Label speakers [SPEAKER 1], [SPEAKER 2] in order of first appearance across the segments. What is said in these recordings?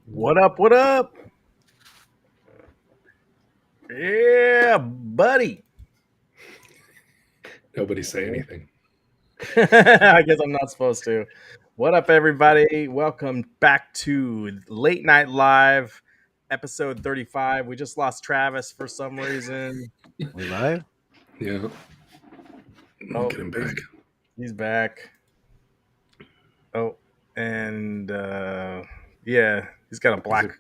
[SPEAKER 1] What up? What up? Yeah, buddy.
[SPEAKER 2] Nobody say anything.
[SPEAKER 1] I guess I'm not supposed to. What up, everybody? Welcome back to Late Night Live, episode 35. We just lost Travis for some reason.
[SPEAKER 3] We live?
[SPEAKER 2] Yeah. I'll get him back.
[SPEAKER 1] He's back. Oh, and yeah, he's got a black.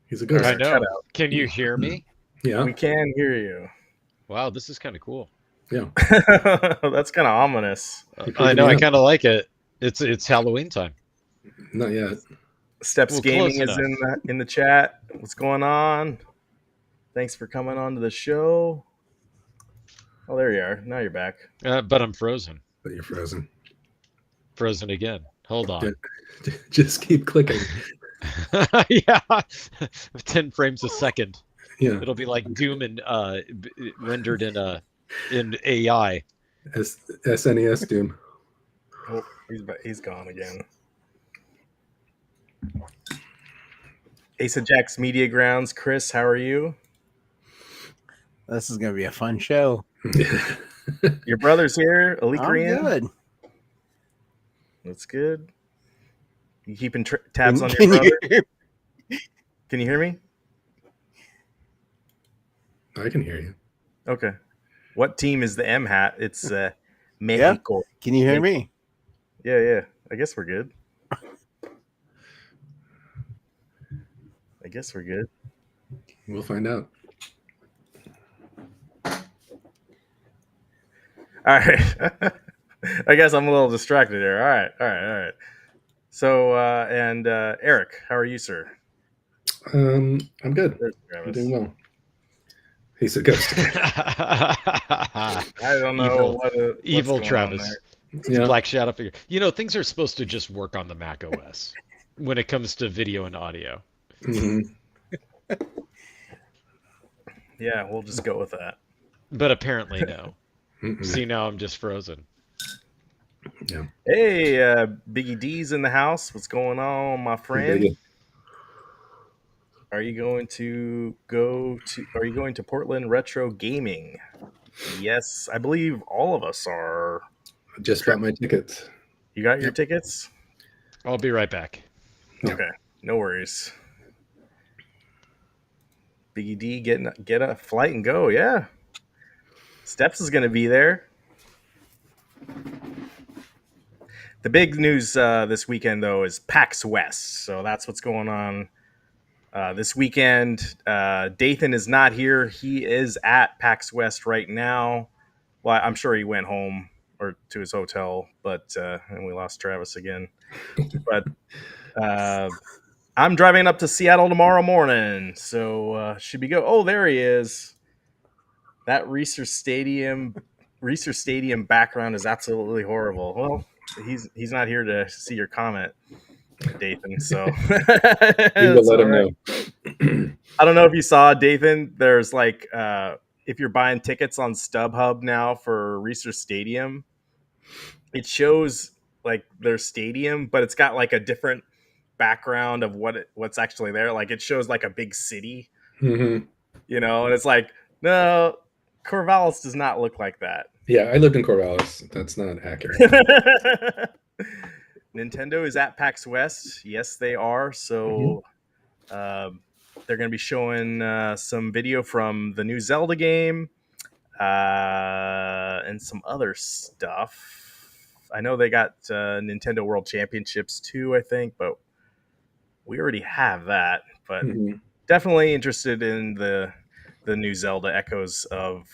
[SPEAKER 2] He's a ghost.
[SPEAKER 4] I know. Can you hear me?
[SPEAKER 2] Yeah.
[SPEAKER 1] We can hear you.
[SPEAKER 4] Wow, this is kind of cool.
[SPEAKER 2] Yeah.
[SPEAKER 1] That's kind of ominous.
[SPEAKER 4] I know. I kind of like it. It's Halloween time.
[SPEAKER 2] Not yet.
[SPEAKER 1] Steps
[SPEAKER 4] Well,
[SPEAKER 1] Gaming
[SPEAKER 4] close
[SPEAKER 1] is in the chat. What's going on? Thanks for coming on to the show. Oh, there you are. Now you're back.
[SPEAKER 4] But I'm frozen.
[SPEAKER 2] But you're frozen.
[SPEAKER 4] Frozen again. Hold on.
[SPEAKER 2] Just keep clicking.
[SPEAKER 4] Yeah. 10 frames a second.
[SPEAKER 2] Yeah.
[SPEAKER 4] It'll be like Doom and rendered in AI.
[SPEAKER 2] SNES Doom.
[SPEAKER 1] Oh, he's gone again. Ace of Jacks Media Grounds. Chris, how are you?
[SPEAKER 3] This is going to be a fun show.
[SPEAKER 1] Your brother's here,
[SPEAKER 3] I'm
[SPEAKER 1] Alikrian.
[SPEAKER 3] good.
[SPEAKER 1] That's good. You keeping tabs on your brother? Can you hear me?
[SPEAKER 2] I can hear you.
[SPEAKER 1] Okay. What team is the M hat? It's Mexico.
[SPEAKER 3] Can you hear me?
[SPEAKER 1] Yeah. I guess we're good.
[SPEAKER 2] We'll find out.
[SPEAKER 1] All right. I guess I'm a little distracted here. All right. So, and Eric, how are you, sir?
[SPEAKER 2] I'm good.
[SPEAKER 1] There's
[SPEAKER 2] I'm
[SPEAKER 1] Travis.
[SPEAKER 2] doing well. He's a ghost.
[SPEAKER 1] I don't know
[SPEAKER 4] Evil
[SPEAKER 1] what's going
[SPEAKER 4] Travis.
[SPEAKER 1] on there.
[SPEAKER 2] Yeah.
[SPEAKER 4] Black Shadow figure. You know, things are supposed to just work on the Mac OS when it comes to video and audio.
[SPEAKER 2] Mhm.
[SPEAKER 1] Yeah, we'll just go with that.
[SPEAKER 4] But apparently no.
[SPEAKER 2] Mm-mm.
[SPEAKER 4] See, now I'm just frozen.
[SPEAKER 2] Yeah.
[SPEAKER 1] Hey, Biggie D's in the house. What's going on, my friend?
[SPEAKER 2] Biggie.
[SPEAKER 1] Are you going to Portland Retro Gaming? Yes, I believe all of us are.
[SPEAKER 2] I just got my tickets.
[SPEAKER 1] You got your tickets?
[SPEAKER 4] I'll be right back.
[SPEAKER 2] Yeah.
[SPEAKER 1] Okay, no worries. Biggie D, get a flight and go. Yeah, Steps is going to be there. The big news this weekend, though, is PAX West. So that's what's going on This weekend, Dathan is not here. He is at PAX West right now. Well, I'm sure he went home or to his hotel, but and we lost Travis again. But I'm driving up to Seattle tomorrow morning, so should be go. Oh, there he is. That Reser Stadium background is absolutely horrible. Well, he's not here to see your comment, Dathan. So
[SPEAKER 2] We will let him know.
[SPEAKER 1] I don't know if you saw, Dathan. There's like if you're buying tickets on StubHub now for Reser Stadium, it shows like their stadium, but it's got like a different background of what's actually there. Like it shows like a big city,
[SPEAKER 2] Mhm.
[SPEAKER 1] you know, and it's like, no, Corvallis does not look like that.
[SPEAKER 2] Yeah, I lived in Corvallis. That's not accurate.
[SPEAKER 1] Nintendo is at PAX West. Yes, they are. So they're going to be showing some video from the new Zelda game and some other stuff. I know they got Nintendo World Championships too, I think, but we already have that. But
[SPEAKER 2] Mhm.
[SPEAKER 1] definitely interested in the new Zelda Echoes of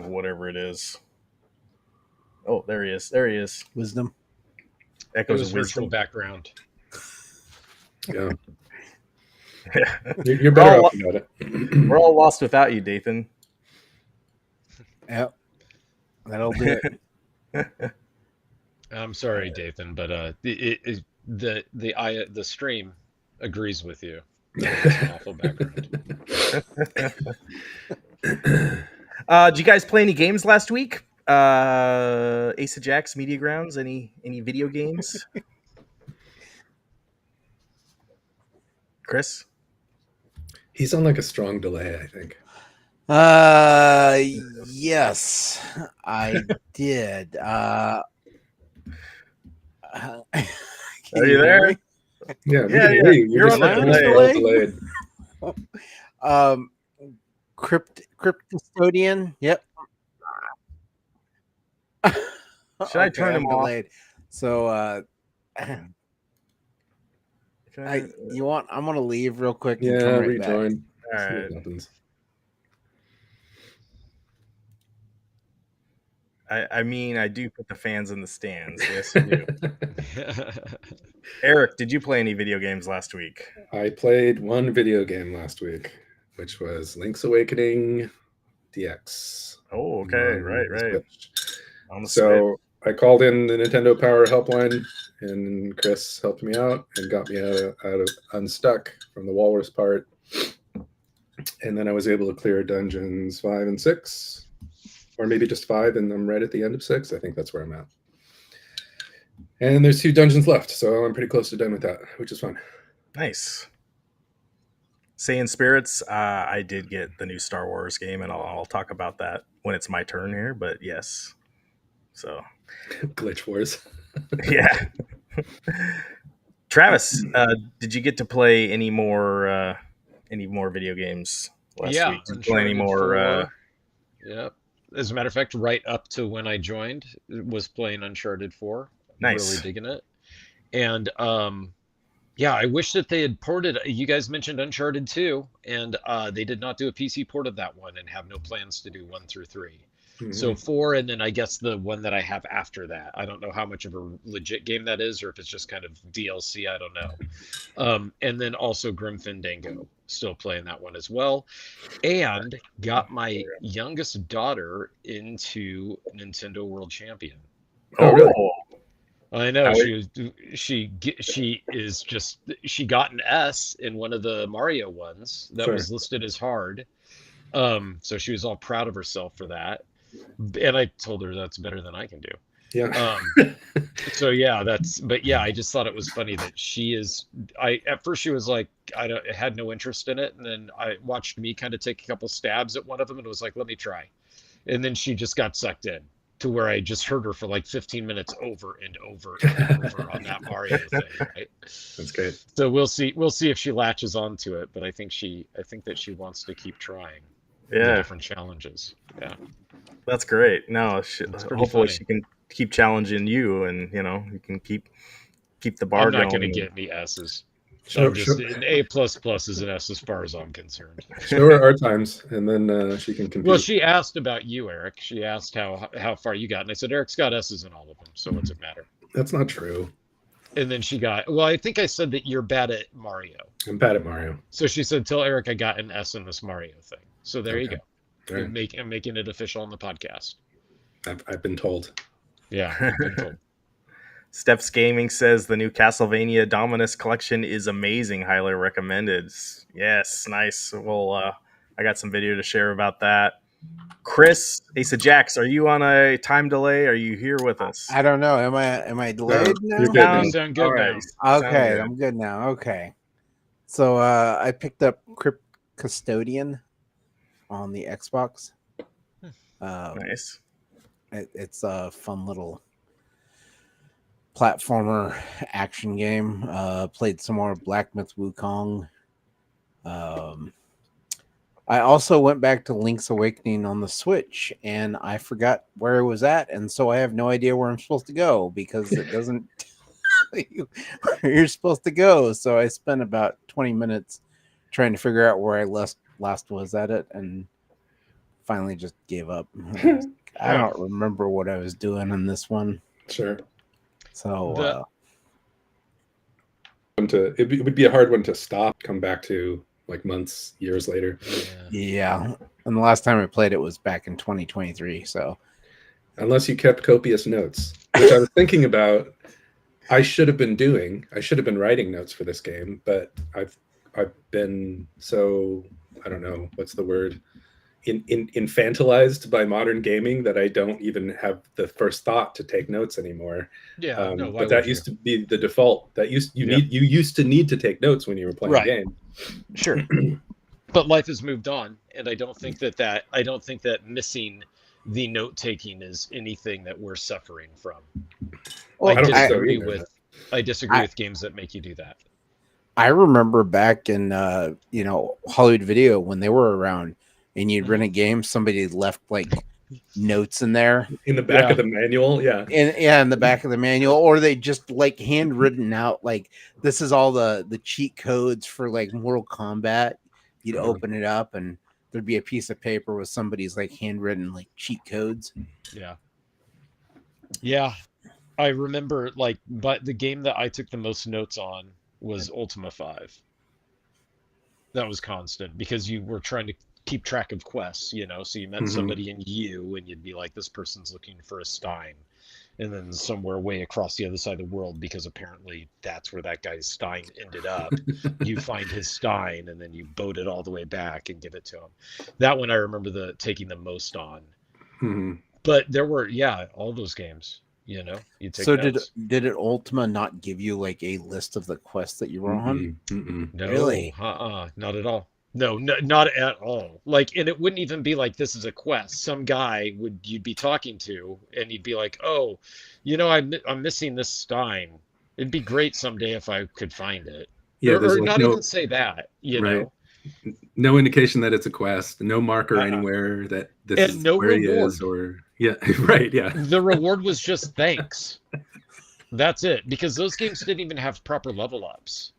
[SPEAKER 1] whatever it is. Oh, there he is. There he is.
[SPEAKER 3] Wisdom.
[SPEAKER 4] It
[SPEAKER 1] Echoes
[SPEAKER 4] was
[SPEAKER 1] of
[SPEAKER 4] virtual
[SPEAKER 1] Wisdom.
[SPEAKER 4] background.
[SPEAKER 2] Yeah,
[SPEAKER 1] Yeah.
[SPEAKER 2] you're better
[SPEAKER 1] Well,
[SPEAKER 2] off about it.
[SPEAKER 1] We're all lost without you, Dathan.
[SPEAKER 3] Yep. That'll do it.
[SPEAKER 4] I'm sorry, Dathan, but the stream agrees with you. It's an awful background.
[SPEAKER 1] Did you guys play any games last week? Ace of Jacks, Media Grounds, any video games? Chris?
[SPEAKER 2] He's on like a strong delay, I think.
[SPEAKER 3] Yes, I did. Are
[SPEAKER 1] Are you there?
[SPEAKER 2] Yeah,
[SPEAKER 1] Yeah,
[SPEAKER 2] we
[SPEAKER 1] yeah.
[SPEAKER 2] can hear you.
[SPEAKER 1] You're
[SPEAKER 2] just
[SPEAKER 1] on the
[SPEAKER 2] like,
[SPEAKER 1] delay.
[SPEAKER 2] delayed.
[SPEAKER 3] Crypt Custodian. Yep.
[SPEAKER 1] Should I turn him off?
[SPEAKER 3] delayed. So
[SPEAKER 1] Okay.
[SPEAKER 3] I'm gonna leave real quick and
[SPEAKER 2] Yeah,
[SPEAKER 3] come right back.
[SPEAKER 2] rejoin.
[SPEAKER 1] All
[SPEAKER 2] See
[SPEAKER 1] right.
[SPEAKER 2] what happens.
[SPEAKER 1] I mean, I do put the fans in the stands. Yes, you do. Eric, did you play any video games last week?
[SPEAKER 2] I played one video game last week, which was Link's Awakening DX.
[SPEAKER 1] Oh, okay.
[SPEAKER 2] on
[SPEAKER 1] Right.
[SPEAKER 2] Switch.
[SPEAKER 1] On the Switch.
[SPEAKER 2] So I called in the Nintendo Power helpline, and Chris helped me out and got me out of unstuck from the walrus part. And then I was able to clear dungeons 5 and 6, or maybe just 5, and I'm right at the end of 6. I think that's where I'm at. And there's 2 dungeons left, so I'm pretty close to done with that, which is fun.
[SPEAKER 1] Nice. Saiyan Spirits, I did get the new Star Wars game, and I'll talk about that when it's my turn here, but yes. So,
[SPEAKER 2] Glitch Wars.
[SPEAKER 1] yeah. Travis, did you get to play any more video games last week? Did you play any
[SPEAKER 4] Uncharted
[SPEAKER 1] more?
[SPEAKER 4] 4. Yep. As a matter of fact, right up to when I joined, was playing Uncharted 4.
[SPEAKER 1] Nice.
[SPEAKER 4] Really digging it. And yeah, I wish that they had ported. You guys mentioned Uncharted 2, and they did not do a PC port of that one, and have no plans to do 1 through 3. So 4, and then I guess the one that I have after that. I don't know how much of a legit game that is, or if it's just kind of DLC. I don't know. And then also Grim Fandango, still playing that one as well, and got my youngest daughter into Nintendo World Champion.
[SPEAKER 2] Oh, really?
[SPEAKER 4] I know she got an S in one of the Mario ones that was listed as hard. So she was all proud of herself for that. And I told her that's better than I can do.
[SPEAKER 2] Yeah.
[SPEAKER 4] So yeah, I just thought it was funny that at first she was like, I had no interest in it. And then I watched me kind of take a couple stabs at one of them and was like, let me try. And then she just got sucked in to where I just heard her for like 15 minutes over and over and over on that Mario thing. Right?
[SPEAKER 2] That's great.
[SPEAKER 4] So we'll see if she latches onto it, but I think that she wants to keep trying.
[SPEAKER 1] Yeah.
[SPEAKER 4] Different challenges. Yeah.
[SPEAKER 1] That's great. No, hopefully
[SPEAKER 4] funny.
[SPEAKER 1] she can keep challenging you, and you can keep the bar
[SPEAKER 4] I'm
[SPEAKER 1] going.
[SPEAKER 4] not going to get any S's.
[SPEAKER 2] Show,
[SPEAKER 4] I'm just
[SPEAKER 2] show,
[SPEAKER 4] an A plus plus is an S as far as I'm concerned.
[SPEAKER 2] show her our times, and then she can compete.
[SPEAKER 4] Well, she asked about you, Eric. She asked how far you got, and I said Eric's got S's in all of them. So what's it matter?
[SPEAKER 2] That's not true.
[SPEAKER 4] And then she got, well, I think I said that you're bad at Mario.
[SPEAKER 2] I'm bad at Mario.
[SPEAKER 4] So she said, tell Eric I got an S in this Mario thing. So there you
[SPEAKER 2] Okay.
[SPEAKER 4] go.
[SPEAKER 2] All right.
[SPEAKER 4] I'm making it official on the podcast.
[SPEAKER 2] I've been told.
[SPEAKER 4] Yeah. I've been told.
[SPEAKER 1] Steps Gaming says the new Castlevania Dominus collection is amazing. Highly recommended. Yes, nice. Well, I got some video to share about that. Chris, Asa Jax, are you on a time delay? Are you here with us?
[SPEAKER 3] I don't know. Am I delayed now?
[SPEAKER 2] you're good now.
[SPEAKER 4] You sound good
[SPEAKER 1] All right.
[SPEAKER 4] now.
[SPEAKER 3] Okay,
[SPEAKER 1] Sound good.
[SPEAKER 3] I'm good now. Okay. So I picked up Crypt Custodian on the Xbox.
[SPEAKER 1] Nice.
[SPEAKER 3] It's a fun little platformer action game. Played some more Black Myth Wukong. I also went back to Link's Awakening on the Switch, and I forgot where it was at, and so I have no idea where I'm supposed to go because it doesn't tell you where you're supposed to go. So I spent about 20 minutes trying to figure out where I last was at it, and finally just gave up. I don't remember what I was doing in this one.
[SPEAKER 2] Sure.
[SPEAKER 3] So
[SPEAKER 2] It would be a hard one to stop, come back to like months, years later.
[SPEAKER 3] yeah, and the last time I played it was back in 2023. So
[SPEAKER 2] Unless you kept copious notes, which I was thinking about. I should have been writing notes for this game, but I've been so, I don't know what's the word, infantilized by modern gaming that I don't even have the first thought to take notes anymore.
[SPEAKER 4] Yeah. No, why
[SPEAKER 2] but that
[SPEAKER 4] would
[SPEAKER 2] used to be the default. That you used to need to take notes when you were playing
[SPEAKER 4] Right.
[SPEAKER 2] a game.
[SPEAKER 4] Sure. But life has moved on, and I don't think that missing the note taking is anything that we're suffering from.
[SPEAKER 3] well,
[SPEAKER 2] I don't think so
[SPEAKER 4] disagree
[SPEAKER 2] either.
[SPEAKER 4] with games that make you do that.
[SPEAKER 3] I remember back in Hollywood Video when they were around, and you'd rent a game, somebody left like notes in there,
[SPEAKER 2] In the back
[SPEAKER 4] Yeah.
[SPEAKER 2] of the manual, yeah.
[SPEAKER 3] in the back of the manual, or they just like handwritten out like this is all the cheat codes for like Mortal Kombat. You'd open it up and there'd be a piece of paper with somebody's like handwritten like cheat codes.
[SPEAKER 4] Yeah. I remember but the game that I took the most notes on was Ultima 5. That was constant because you were trying to keep track of quests, so you met
[SPEAKER 2] Mhm.
[SPEAKER 4] somebody in U and you'd be like, this person's looking for a Stein. And then somewhere way across the other side of the world, because apparently that's where that guy's Stein ended up, you find his Stein and then you boat it all the way back and give it to him. That one I remember taking the most on.
[SPEAKER 2] Mhm.
[SPEAKER 4] But there were, all those games, you take
[SPEAKER 3] So
[SPEAKER 4] notes.
[SPEAKER 3] did it Ultima not give you like a list of the quests that you were on?
[SPEAKER 2] Mm-mm.
[SPEAKER 4] No,
[SPEAKER 3] Really?
[SPEAKER 4] not at all. No, not at all. And it wouldn't even be like this is a quest. Some guy you'd be talking to, and he'd be like, "Oh, I'm missing this Stein. It'd be great someday if I could find it."
[SPEAKER 2] Yeah,
[SPEAKER 4] or
[SPEAKER 2] there's like
[SPEAKER 4] not
[SPEAKER 2] no,
[SPEAKER 4] even say that.
[SPEAKER 2] Right. no indication that it's a quest, no marker
[SPEAKER 4] Uh-uh.
[SPEAKER 2] anywhere that this
[SPEAKER 4] And
[SPEAKER 2] is
[SPEAKER 4] no
[SPEAKER 2] where he
[SPEAKER 4] reward.
[SPEAKER 2] is, or right, yeah.
[SPEAKER 4] The reward was just thanks. That's it, because those games didn't even have proper level ups.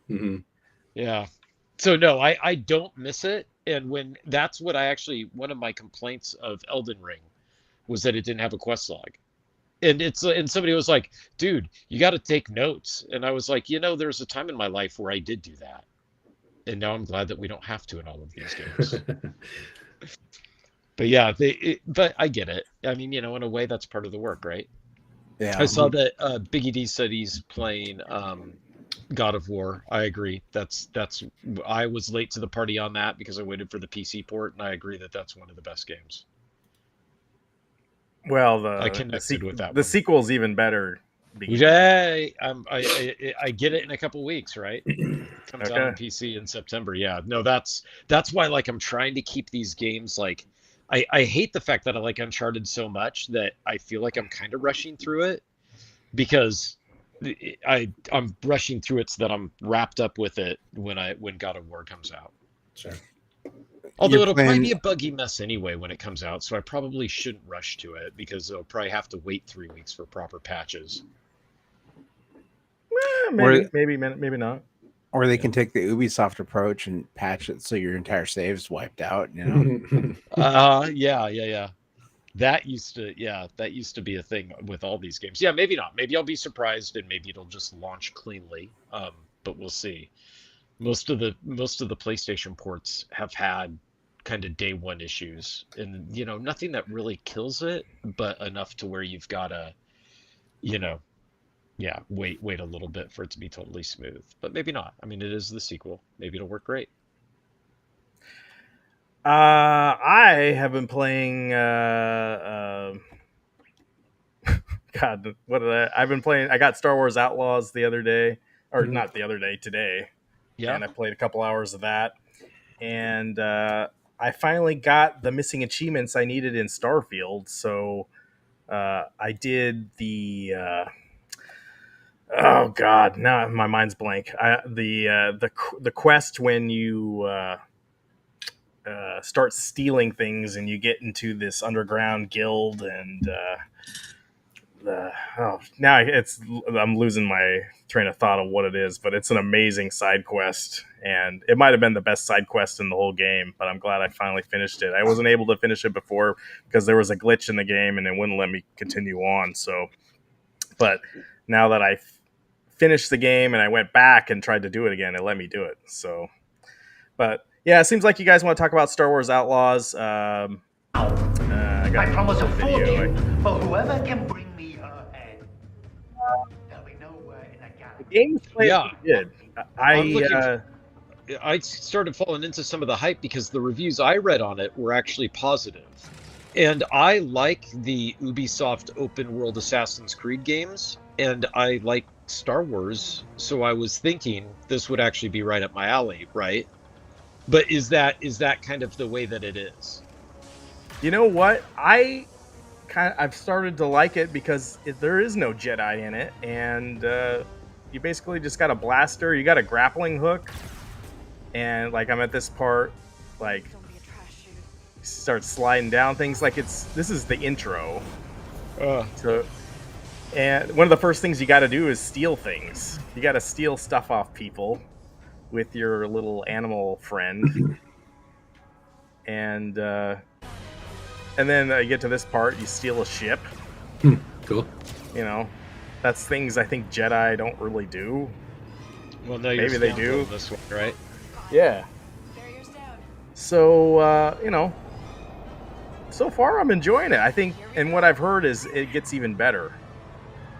[SPEAKER 2] Hmm.
[SPEAKER 4] Yeah. So no, I don't miss it. And that's what one of my complaints of Elden Ring was that it didn't have a quest log. And somebody was like, dude, you got to take notes. And I was like, there's a time in my life where I did do that. And now I'm glad that we don't have to in all of these games. But yeah, but I get it. I mean, in a way that's part of the work, right?
[SPEAKER 3] Yeah.
[SPEAKER 4] I saw that Biggie D said he's playing God of War. I agree. I was late to the party on that because I waited for the PC port, and I agree that that's one of the best games.
[SPEAKER 1] Well,
[SPEAKER 4] I connected with that
[SPEAKER 1] the
[SPEAKER 4] one.
[SPEAKER 1] sequel's even better.
[SPEAKER 4] Yay! I get it in a couple weeks, right? Comes out on
[SPEAKER 1] Okay.
[SPEAKER 4] PC in September. Yeah, no, that's why I'm trying to keep these games I hate the fact that I like Uncharted so much that I feel like I'm kind of rushing through it because I'm rushing through it so that I'm wrapped up with it when God of War comes out.
[SPEAKER 2] Sure.
[SPEAKER 4] Although
[SPEAKER 3] You're
[SPEAKER 4] it'll probably
[SPEAKER 3] playing-
[SPEAKER 4] be a buggy mess anyway when it comes out, so I probably shouldn't rush to it because I'll probably have to wait 3 weeks for proper patches.
[SPEAKER 1] Maybe not.
[SPEAKER 3] Or they can take the Ubisoft approach and patch it so your entire save's wiped out. You know.
[SPEAKER 4] Yeah. That used to be a thing with all these games. Yeah, maybe not. Maybe I'll be surprised and maybe it'll just launch cleanly. But we'll see. Most of the PlayStation ports have had kind of day one issues, and nothing that really kills it, but enough to where you've got to, wait a little bit for it to be totally smooth. But maybe not. I mean, it is the sequel. Maybe it'll work great.
[SPEAKER 1] I have been playing. God, what did I've been playing? I got Star Wars Outlaws the other day, or not the other day, today.
[SPEAKER 4] Yeah.
[SPEAKER 1] And I played a couple hours of that, and I finally got the missing achievements I needed in Starfield. So I did the. Oh God! Now my mind's blank. The quest when you start stealing things and you get into this underground guild, and now I'm losing my train of thought of what it is, but it's an amazing side quest, and it might have been the best side quest in the whole game. But I'm glad I finally finished it. I wasn't able to finish it before because there was a glitch in the game and it wouldn't let me continue on. So, but now that I finished the game and I went back and tried to do it again, it let me do it. So, but yeah, it seems like you guys want to talk about Star Wars Outlaws. I
[SPEAKER 5] promise a fortune for whoever can bring me her head. There'll be nowhere in a galaxy.
[SPEAKER 1] The game is playing good.
[SPEAKER 4] I started falling into some of the hype because the reviews I read on it were actually positive. And I like the Ubisoft open world Assassin's Creed games, and I like Star Wars, so I was thinking this would actually be right up my alley, right? But is that kind of the way that it is?
[SPEAKER 1] You know what? I've started to like it because there is no Jedi in it, and you basically just got a blaster, you got a grappling hook, and like I'm at this part, like start sliding down things. Like this is the intro. So, and one of the first things you got to do is steal things. You got to steal stuff off people with your little animal friend, and then you get to this part, you steal a ship.
[SPEAKER 2] Cool.
[SPEAKER 1] That's things I think Jedi don't really do.
[SPEAKER 4] Well, no,
[SPEAKER 1] maybe they do
[SPEAKER 4] this one, right?
[SPEAKER 1] Yeah. So so far I'm enjoying it. I think, and what I've heard is it gets even better.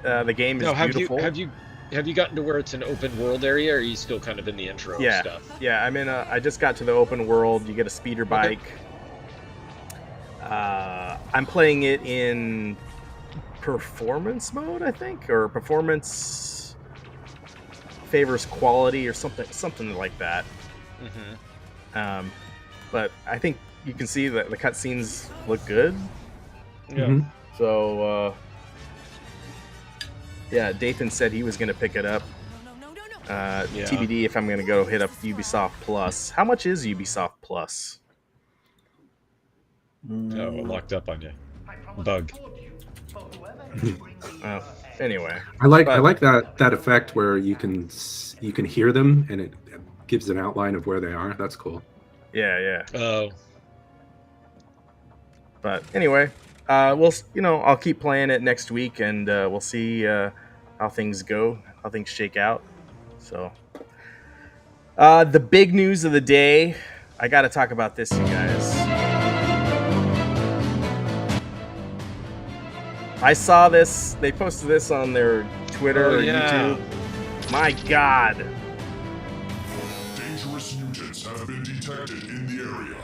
[SPEAKER 1] The game is beautiful.
[SPEAKER 4] Have you gotten to where it's an open world area, or are you still kind of in the intro stuff?
[SPEAKER 1] Yeah, I just got to the open world. You get a speeder bike. I'm playing it in performance mode, I think, or performance favors quality or something like that.
[SPEAKER 4] Mm-hmm.
[SPEAKER 1] But I think you can see that the cutscenes look good.
[SPEAKER 4] Yeah.
[SPEAKER 2] Mm-hmm.
[SPEAKER 1] So yeah, Dathan said he was going to pick it up. TBD if I'm going to go hit up Ubisoft Plus. How much is Ubisoft Plus?
[SPEAKER 4] Oh, it locked up on you. Bug.
[SPEAKER 1] Anyway,
[SPEAKER 2] I like that effect where you can hear them and it gives an outline of where they are. That's cool.
[SPEAKER 1] Yeah.
[SPEAKER 4] Oh.
[SPEAKER 1] But anyway, I'll keep playing it next week, and we'll see how things go, how things shake out. So, the big news of the day, I got to talk about this, you guys. I saw this. They posted this on their Twitter or YouTube. My God.
[SPEAKER 6] Dangerous mutants have been detected in the area.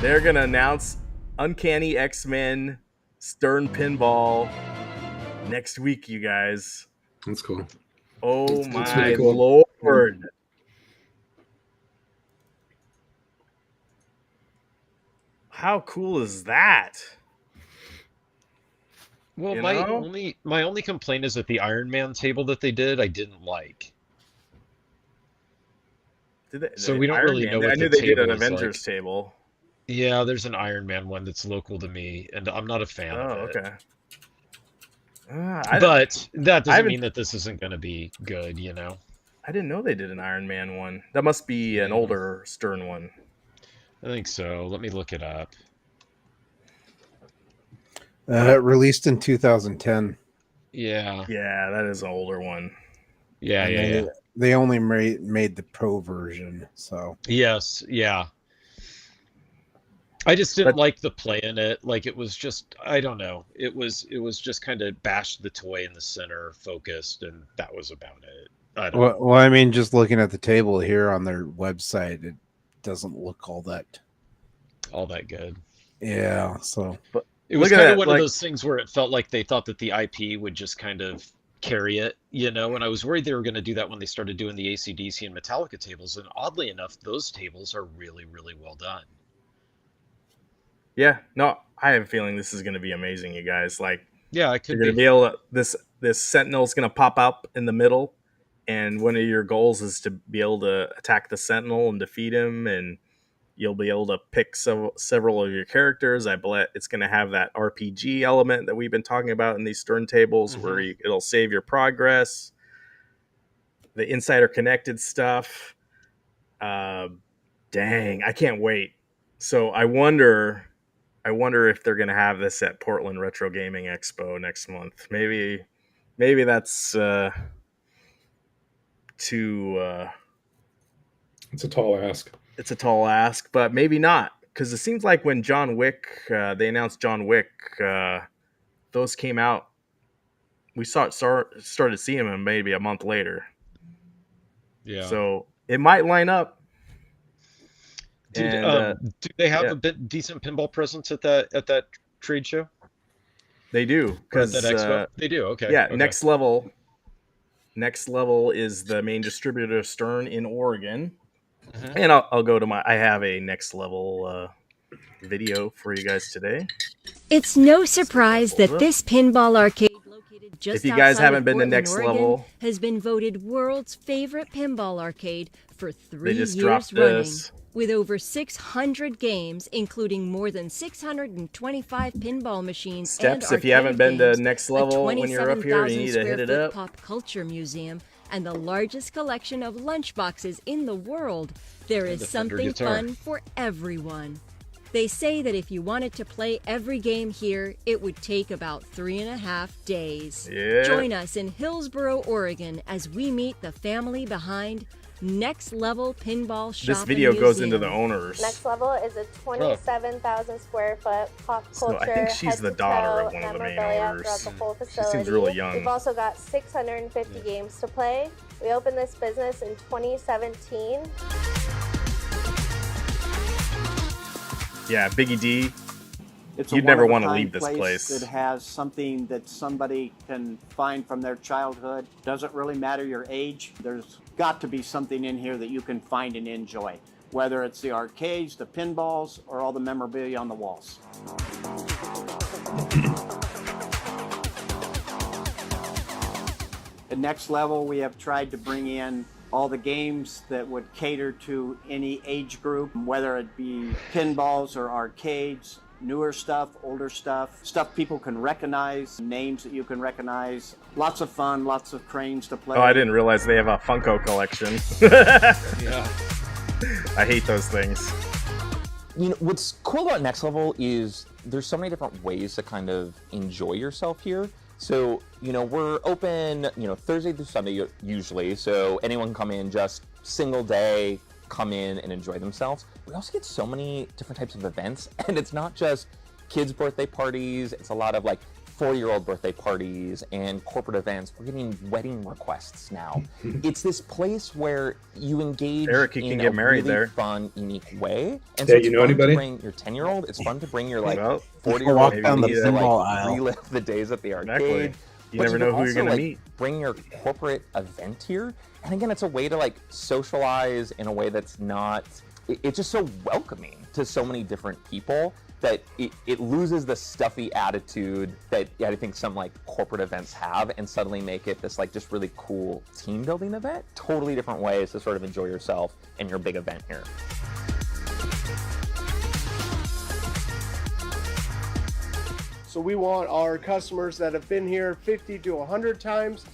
[SPEAKER 1] They're going to announce Uncanny X-Men Stern Pinball next week, you guys.
[SPEAKER 2] That's cool.
[SPEAKER 1] Oh
[SPEAKER 2] That's
[SPEAKER 1] my
[SPEAKER 2] really cool.
[SPEAKER 1] Lord. How cool is that?
[SPEAKER 4] Well, my only complaint is that the Iron Man table that they did, I didn't like. So we don't really know what
[SPEAKER 1] I knew
[SPEAKER 4] the
[SPEAKER 1] they did an
[SPEAKER 4] table is
[SPEAKER 1] Avengers
[SPEAKER 4] like.
[SPEAKER 1] table.
[SPEAKER 4] Yeah, there's an Iron Man one that's local to me, and I'm not a fan of it.
[SPEAKER 1] Okay.
[SPEAKER 4] But that doesn't mean that this isn't going to be good,
[SPEAKER 1] I didn't know they did an Iron Man one. That must be an
[SPEAKER 4] Yeah.
[SPEAKER 1] older Stern one.
[SPEAKER 4] I think so. Let me look it up.
[SPEAKER 3] Released in 2010.
[SPEAKER 4] Yeah.
[SPEAKER 1] Yeah, that is an older one.
[SPEAKER 4] Yeah,
[SPEAKER 3] And
[SPEAKER 4] yeah,
[SPEAKER 3] they,
[SPEAKER 4] yeah.
[SPEAKER 3] they only made the pro version. So
[SPEAKER 4] Yes, yeah. I just didn't
[SPEAKER 1] But-
[SPEAKER 4] like the play in it. Like it was just, I don't know. It was just kind of bashed the toy in the center, focused, and that was about it. I don't know.
[SPEAKER 3] well, I mean, just looking at the table here on their website, it doesn't look all that.
[SPEAKER 4] All that good.
[SPEAKER 3] Yeah. So
[SPEAKER 4] It was
[SPEAKER 1] Look at
[SPEAKER 4] kind
[SPEAKER 1] that,
[SPEAKER 4] of one
[SPEAKER 1] like-
[SPEAKER 4] of those things where it felt like they thought that the IP would just kind of carry it, you know, and I was worried they were going to do that when they started doing the AC/DC and Metallica tables, and oddly enough, those tables are really, really well done.
[SPEAKER 1] Yeah, no, I have a feeling this is going to be amazing, you guys. Like,
[SPEAKER 4] Yeah, it could
[SPEAKER 1] you're going to
[SPEAKER 4] be.
[SPEAKER 1] be able to, this Sentinel's going to pop up in the middle, and one of your goals is to be able to attack the Sentinel and defeat him, and you'll be able to pick several of your characters. I bet it's going to have that RPG element that we've been talking about in these Stern tables, where it'll save your progress, the insider connected stuff. Dang, I can't wait. So I wonder if they're going to have this at Portland Retro Gaming Expo next month. Maybe that's too.
[SPEAKER 2] It's a tall ask.
[SPEAKER 1] It's a tall ask, but maybe not, because it seems like when John Wick, they announced John Wick, those came out. We started seeing them maybe a month later.
[SPEAKER 4] Yeah.
[SPEAKER 1] So it might line up.
[SPEAKER 4] do they have a bit decent pinball presence at that trade show?
[SPEAKER 1] They do,
[SPEAKER 4] Or at
[SPEAKER 1] because
[SPEAKER 4] that expo? They do. Okay.
[SPEAKER 1] yeah,
[SPEAKER 4] Okay.
[SPEAKER 1] Next Level is the main distributor of Stern in Oregon.
[SPEAKER 4] Mhm.
[SPEAKER 1] And I'll go to I have a Next Level video for you guys today.
[SPEAKER 7] It's no surprise that this pinball arcade located just
[SPEAKER 1] If you guys
[SPEAKER 7] outside
[SPEAKER 1] haven't
[SPEAKER 7] of
[SPEAKER 1] been to
[SPEAKER 7] Portland,
[SPEAKER 1] Next
[SPEAKER 7] Oregon,
[SPEAKER 1] Level,
[SPEAKER 7] has been voted world's favorite pinball arcade for 3
[SPEAKER 1] they just
[SPEAKER 7] years
[SPEAKER 1] dropped
[SPEAKER 7] running.
[SPEAKER 1] this.
[SPEAKER 7] With over 600 games, including more than 625 pinball machines
[SPEAKER 1] Steps,
[SPEAKER 7] and
[SPEAKER 1] if you haven't
[SPEAKER 7] arcade
[SPEAKER 1] been to
[SPEAKER 7] games,
[SPEAKER 1] Next
[SPEAKER 7] a
[SPEAKER 1] Level when you're up here, you need to
[SPEAKER 7] 27,000
[SPEAKER 1] hit it
[SPEAKER 7] square foot
[SPEAKER 1] up.
[SPEAKER 7] pop culture museum, and the largest collection of lunchboxes in the world, there is
[SPEAKER 4] the Fender
[SPEAKER 7] something
[SPEAKER 4] guitar.
[SPEAKER 7] fun for everyone. They say that if you wanted to play every game here, it would take about 3.5 days.
[SPEAKER 1] Yeah.
[SPEAKER 7] Join us in Hillsboro, Oregon, as we meet the family behind Next Level Pinball Shop.
[SPEAKER 1] This video
[SPEAKER 7] and
[SPEAKER 1] goes into
[SPEAKER 7] Museum.
[SPEAKER 1] the owners.
[SPEAKER 8] Next Level is a 27,000 square foot pop
[SPEAKER 1] So
[SPEAKER 8] culture.
[SPEAKER 1] I think she's the
[SPEAKER 8] head-to-toe
[SPEAKER 1] daughter of one of the main
[SPEAKER 8] memorabilia
[SPEAKER 1] owners.
[SPEAKER 8] throughout the whole
[SPEAKER 1] She
[SPEAKER 8] facility.
[SPEAKER 1] seems really young.
[SPEAKER 8] We've also got 650 games to play. We opened this business in 2017.
[SPEAKER 1] Yeah, Biggie D.
[SPEAKER 9] It's a
[SPEAKER 1] You'd never
[SPEAKER 9] one-of-a-kind
[SPEAKER 1] wanna leave this place.
[SPEAKER 9] That has something that somebody can find from their childhood. Doesn't really matter your age. There's got to be something in here that you can find and enjoy, whether it's the arcades, the pinballs, or all the memorabilia on the walls. At Next Level, we have tried to bring in all the games that would cater to any age group, whether it be pinballs or arcades, newer stuff, older stuff people can recognize, names that you can recognize. Lots of fun, lots of cranes to play.
[SPEAKER 1] Oh, I didn't realize they have a Funko collection.
[SPEAKER 4] Yeah.
[SPEAKER 1] I hate those things.
[SPEAKER 10] You know, what's cool about Next Level is there's so many different ways to kind of enjoy yourself here. So, you know, we're open, you know, Thursday through Sunday usually, so anyone can come in just single day, come in and enjoy themselves. We also get so many different types of events, and it's not just kids' birthday parties, it's a lot of like 4-year-old birthday parties and corporate events. We're getting wedding requests now. It's this place where you engage
[SPEAKER 1] Eric, you
[SPEAKER 10] in
[SPEAKER 1] can
[SPEAKER 10] a
[SPEAKER 1] get married
[SPEAKER 10] really
[SPEAKER 1] there.
[SPEAKER 10] fun, unique way. And
[SPEAKER 2] Yeah,
[SPEAKER 10] it's
[SPEAKER 2] you know
[SPEAKER 10] fun
[SPEAKER 2] anybody?
[SPEAKER 10] to bring your 10-year-old. It's fun to bring your like
[SPEAKER 1] Well,
[SPEAKER 10] 40-year-old
[SPEAKER 3] walk down the
[SPEAKER 10] to
[SPEAKER 3] pinball
[SPEAKER 10] like
[SPEAKER 3] aisle.
[SPEAKER 10] relive the days at the arcade.
[SPEAKER 1] Exactly. You
[SPEAKER 10] But
[SPEAKER 1] never
[SPEAKER 10] can
[SPEAKER 1] know who you're
[SPEAKER 10] also,
[SPEAKER 1] gonna
[SPEAKER 10] like,
[SPEAKER 1] meet.
[SPEAKER 10] Bring your corporate event here, and again, it's a way to like socialize in a way that's not. It's just so welcoming to so many different people that it loses the stuffy attitude that I think some like corporate events have, and suddenly make it this like just really cool team building event. Totally different ways to sort of enjoy yourself in your big event here.
[SPEAKER 11] So we want our customers that have been here 50 to 100 times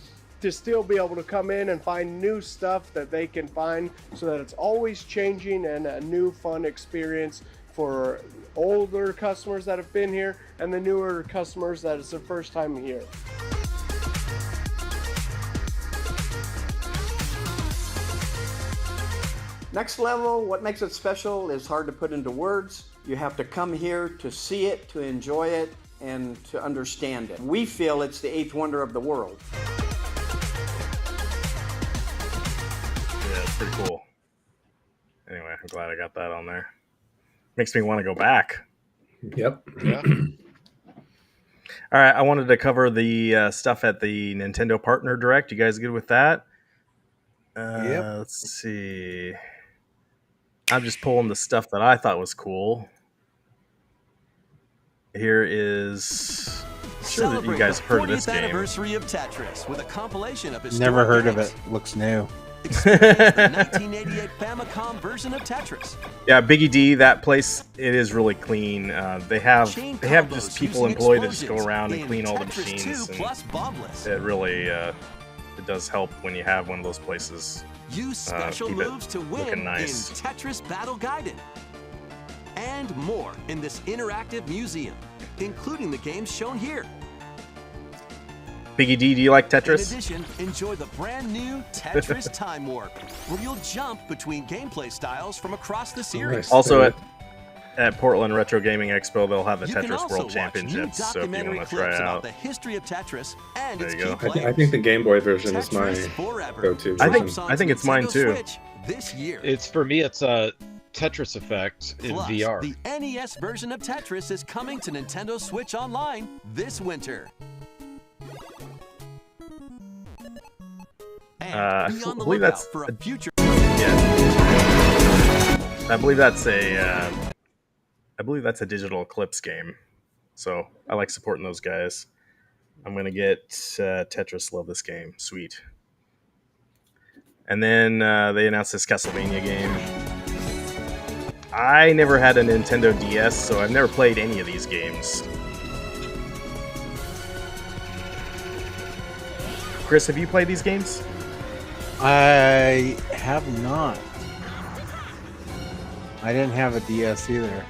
[SPEAKER 11] to still be able to come in and find new stuff that they can find, so that it's always changing and a new fun experience for older customers that have been here and the newer customers that it's their first time here.
[SPEAKER 9] Next Level, what makes it special is hard to put into words. You have to come here to see it, to enjoy it, and to understand it. We feel it's the eighth wonder of the world.
[SPEAKER 1] Yeah, it's pretty cool. Anyway, I'm glad I got that on there. Makes me want to go back.
[SPEAKER 2] Yep.
[SPEAKER 4] Yeah.
[SPEAKER 1] All right, I wanted to cover the stuff at the Nintendo Partner Direct. You guys good with that?
[SPEAKER 3] Yep.
[SPEAKER 1] Let's see. I'm just pulling the stuff that I thought was cool. Here is... I'm sure that you guys have heard of this game.
[SPEAKER 12] Anniversary of Tetris with a compilation of historic
[SPEAKER 3] Never heard of
[SPEAKER 12] games.
[SPEAKER 3] it. Looks new.
[SPEAKER 12] Experience the 1988 Famicom version of Tetris.
[SPEAKER 1] Yeah, Biggie D, that place, it is really clean. They have just people employed that just go around and clean all the machines. And it really it does help when you have one of those places.
[SPEAKER 12] Use special
[SPEAKER 1] keep it
[SPEAKER 12] moves to win
[SPEAKER 1] looking nice.
[SPEAKER 12] in Tetris Battle Gaiden. And more in this interactive museum, including the games shown here.
[SPEAKER 1] Biggie D, do you like Tetris?
[SPEAKER 12] In addition, enjoy the brand new Tetris Time Warp, where you'll jump between gameplay styles from across the series.
[SPEAKER 1] Also at Portland Retro Gaming Expo, they'll have the
[SPEAKER 12] You can
[SPEAKER 1] Tetris
[SPEAKER 12] also
[SPEAKER 1] World
[SPEAKER 12] watch
[SPEAKER 1] Championships,
[SPEAKER 12] new
[SPEAKER 1] so if you
[SPEAKER 12] documentary
[SPEAKER 1] want to try
[SPEAKER 12] clips
[SPEAKER 1] it
[SPEAKER 12] about
[SPEAKER 1] out.
[SPEAKER 12] the history of Tetris and
[SPEAKER 1] There
[SPEAKER 12] its
[SPEAKER 1] you go.
[SPEAKER 12] key players.
[SPEAKER 2] I think the Game Boy version is my
[SPEAKER 12] Tetris Forever.
[SPEAKER 2] go-to
[SPEAKER 1] I
[SPEAKER 2] version.
[SPEAKER 1] think it's mine too.
[SPEAKER 12] Switch this year.
[SPEAKER 4] It's for me. It's a Tetris Effect in
[SPEAKER 12] Plus,
[SPEAKER 4] VR.
[SPEAKER 12] the NES version of Tetris is coming to Nintendo Switch Online this winter. And
[SPEAKER 1] I
[SPEAKER 12] be on the
[SPEAKER 1] believe
[SPEAKER 12] lookout
[SPEAKER 1] that's
[SPEAKER 12] for a future.
[SPEAKER 1] I believe that's a Digital Eclipse game. So I like supporting those guys. I'm gonna get Tetris. Love this game. Sweet. And then they announced this Castlevania game. I never had a Nintendo DS, so I've never played any of these games. Chris, have you played these games?
[SPEAKER 3] I have not. I didn't have a DS either.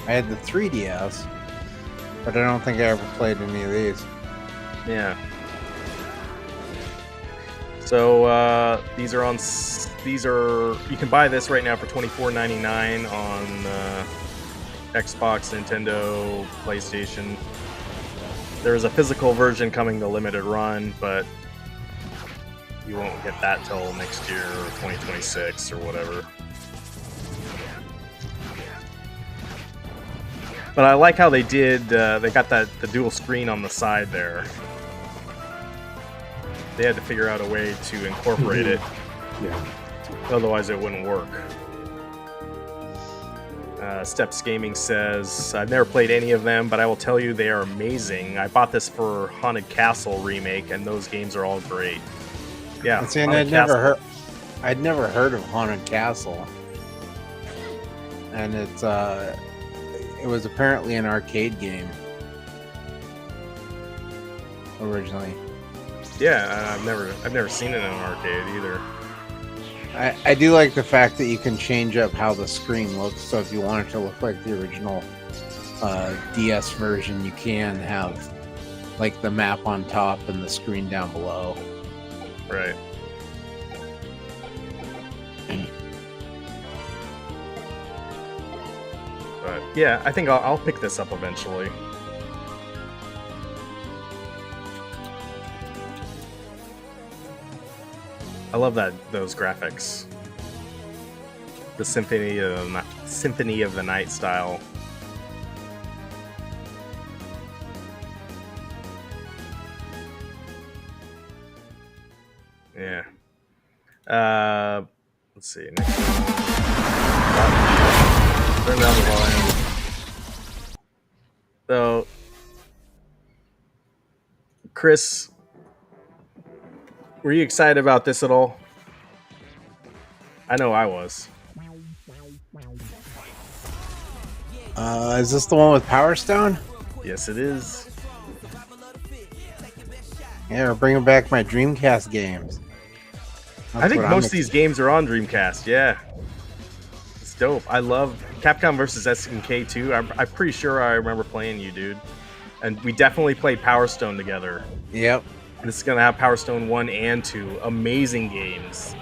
[SPEAKER 3] I had the 3DS, but I don't think I ever played any of these.
[SPEAKER 1] Yeah. So these are you can buy this right now for $24.99 on Xbox, Nintendo, PlayStation. There's a physical version coming to limited run, but you won't get that till next year or 2026 or whatever. But I like how they did, they got the dual screen on the side there. They had to figure out a way to incorporate it.
[SPEAKER 2] Yeah.
[SPEAKER 1] Otherwise it wouldn't work. Steps Gaming says, I've never played any of them, but I will tell you they are amazing. I bought this for Haunted Castle remake, and those games are all great. Yeah,
[SPEAKER 3] See, and I'd never heard of Haunted Castle. And it was apparently an arcade game originally.
[SPEAKER 1] Yeah, I've never seen it in an arcade either.
[SPEAKER 3] I do like the fact that you can change up how the screen looks. So if you want it to look like the original DS version, you can have like the map on top and the screen down below.
[SPEAKER 1] Right. But yeah, I think I'll pick this up eventually. I love those graphics. The Symphony of the Night style. Yeah. Let's see. Next one. Turn down the volume. So, Chris, were you excited about this at all? I know I was.
[SPEAKER 3] Is this the one with Power Stone?
[SPEAKER 1] Yes, it is.
[SPEAKER 3] Yeah, we're bringing back my Dreamcast games.
[SPEAKER 1] I think most of these games are on Dreamcast. Yeah, it's dope. I love Capcom versus SNK too. I'm pretty sure I remember playing you, dude. And we definitely played Power Stone together.
[SPEAKER 3] Yep.
[SPEAKER 1] This is gonna have Power Stone 1 and 2. Amazing games.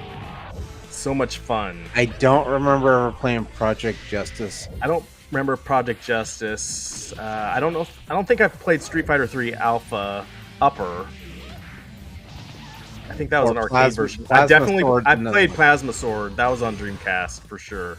[SPEAKER 1] So much fun.
[SPEAKER 3] I don't remember ever playing Project Justice.
[SPEAKER 1] I don't remember Project Justice. I don't think I've played Street Fighter 3 Alpha Upper. I think that was an arcade version. I played Plasma Sword. That was on Dreamcast for sure.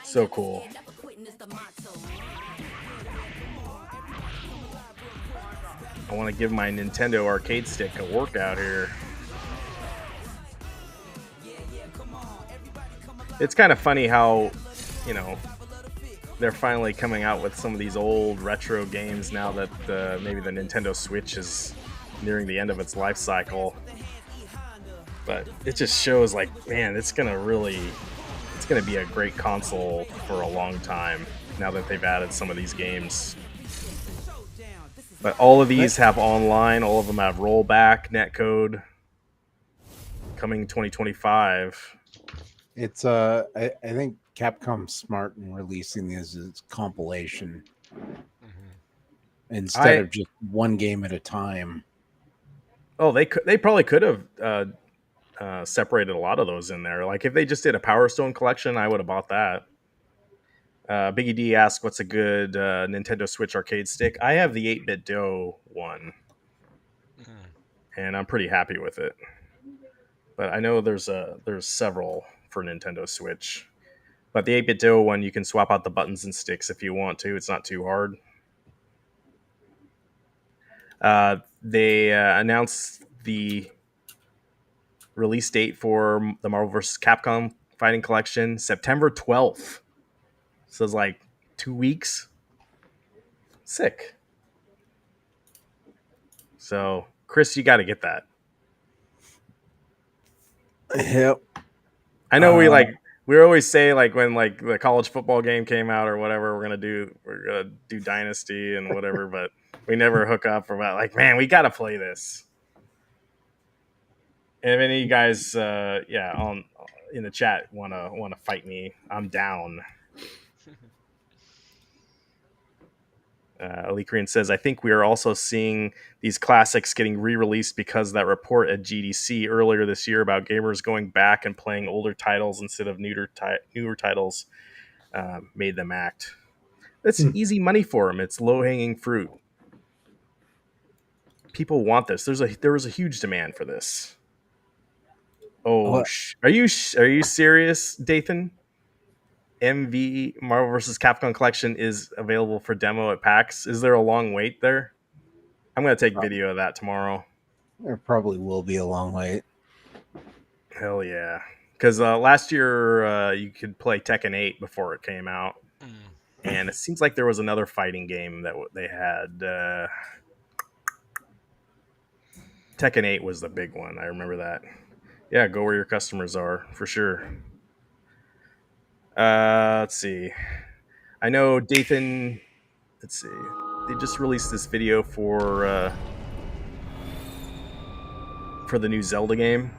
[SPEAKER 1] So cool. I want to give my Nintendo arcade stick a workout here. It's kind of funny how, you know, they're finally coming out with some of these old retro games now that maybe the Nintendo Switch is nearing the end of its life cycle. But it just shows like, man, it's going to be a great console for a long time now that they've added some of these games. But all of these have online, all of them have rollback, netcode, coming 2025.
[SPEAKER 3] It's I think Capcom's smart in releasing these as compilation instead of just one game at a time.
[SPEAKER 1] Oh, they probably could have separated a lot of those in there. Like if they just did a Power Stone collection, I would have bought that. Biggie D asked, "What's a good Nintendo Switch arcade stick?" I have the 8-Bit Do one, and I'm pretty happy with it. But I know there's several for Nintendo Switch. But the 8-Bit Do one, you can swap out the buttons and sticks if you want to. It's not too hard. They announced the release date for the Marvel vs. Capcom Fighting Collection, September 12th. So it's like 2 weeks. Sick. So, Chris, you got to get that.
[SPEAKER 3] Yep.
[SPEAKER 1] I know we always say like when like the college football game came out or whatever, we're gonna do Dynasty and whatever, but we never hook up for about like, man, we got to play this. And if any of you guys, in the chat wanna fight me, I'm down. Ali Korean says, I think we are also seeing these classics getting re-released because that report at GDC earlier this year about gamers going back and playing older titles instead of newer titles made them act. That's easy money for them. It's low-hanging fruit. People want this. There was a huge demand for this. Oh, are you serious, Dathan? MV Marvel vs. Capcom Collection is available for demo at PAX. Is there a long wait there? I'm going to take video of that tomorrow.
[SPEAKER 3] There probably will be a long wait.
[SPEAKER 1] Hell yeah. Because last year you could play Tekken 8 before it came out. And it seems like there was another fighting game that they had. Tekken 8 was the big one. I remember that. Yeah, go where your customers are, for sure. Let's see. I know Dathan. Let's see. They just released this video for the new Zelda game.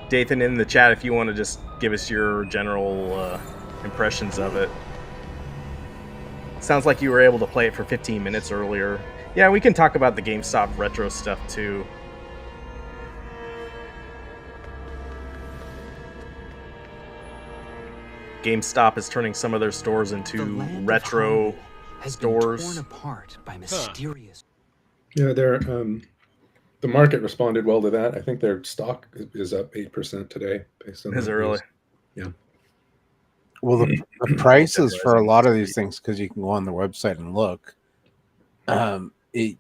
[SPEAKER 1] Dathan, in the chat, if you want to just give us your general impressions of it. Sounds like you were able to play it for 15 minutes earlier. Yeah, we can talk about the GameStop retro stuff too. GameStop is turning some of their stores into retro stores.
[SPEAKER 13] Torn apart by mysterious.
[SPEAKER 2] Yeah, the market responded well to that. I think their stock is up 8% today. Based on
[SPEAKER 1] is it really?
[SPEAKER 2] Yeah.
[SPEAKER 3] Well, the prices for a lot of these things, because you can go on the website and look. If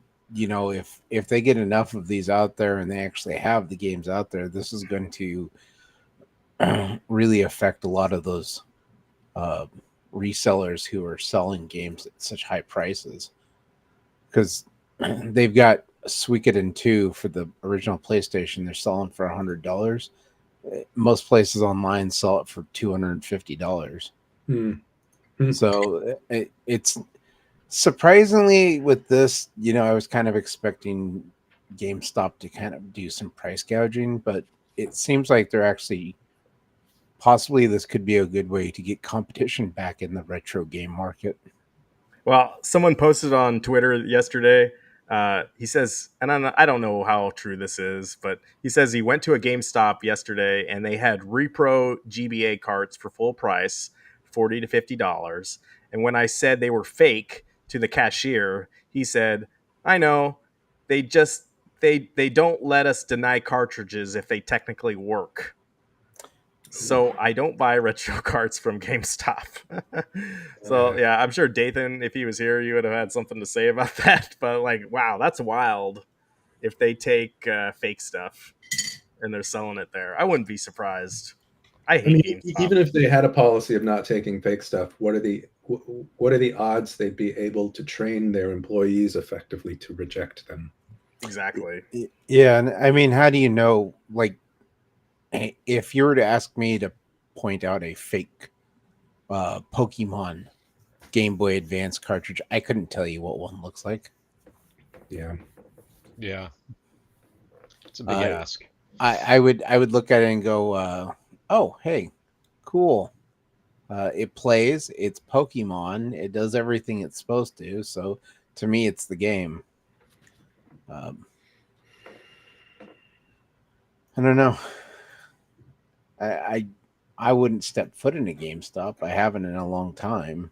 [SPEAKER 3] they get enough of these out there and they actually have the games out there, this is going to really affect a lot of those resellers who are selling games at such high prices, because they've got Suikoden 2 for the original PlayStation. They're selling for $100. Most places online sell it for $250. So it's surprisingly with this, I was kind of expecting GameStop to kind of do some price gouging, but it seems like they're actually possibly this could be a good way to get competition back in the retro game market.
[SPEAKER 1] Well, someone posted on Twitter yesterday. He says, and I don't know how true this is, but he says he went to a GameStop yesterday and they had repro GBA carts for full price, $40 to $50. And when I said they were fake to the cashier, he said, "I know, they don't let us deny cartridges if they technically work. So I don't buy retro carts from GameStop." So yeah, I'm sure Dathan, if he was here, you would have had something to say about that. But wow, that's wild. If they take fake stuff and they're selling it there, I wouldn't be surprised. I hate GameStop.
[SPEAKER 2] Even if they had a policy of not taking fake stuff, what are the odds they'd be able to train their employees effectively to reject them?
[SPEAKER 1] Exactly.
[SPEAKER 3] Yeah, and I mean, how do you know? If you were to ask me to point out a fake Pokemon Game Boy Advance cartridge, I couldn't tell you what one looks like.
[SPEAKER 2] Yeah.
[SPEAKER 4] It's a big ask.
[SPEAKER 3] I would look at it and go, oh, hey, cool. It plays. It's Pokemon. It does everything it's supposed to. So to me, it's the game. I don't know. I wouldn't step foot in a GameStop. I haven't in a long time.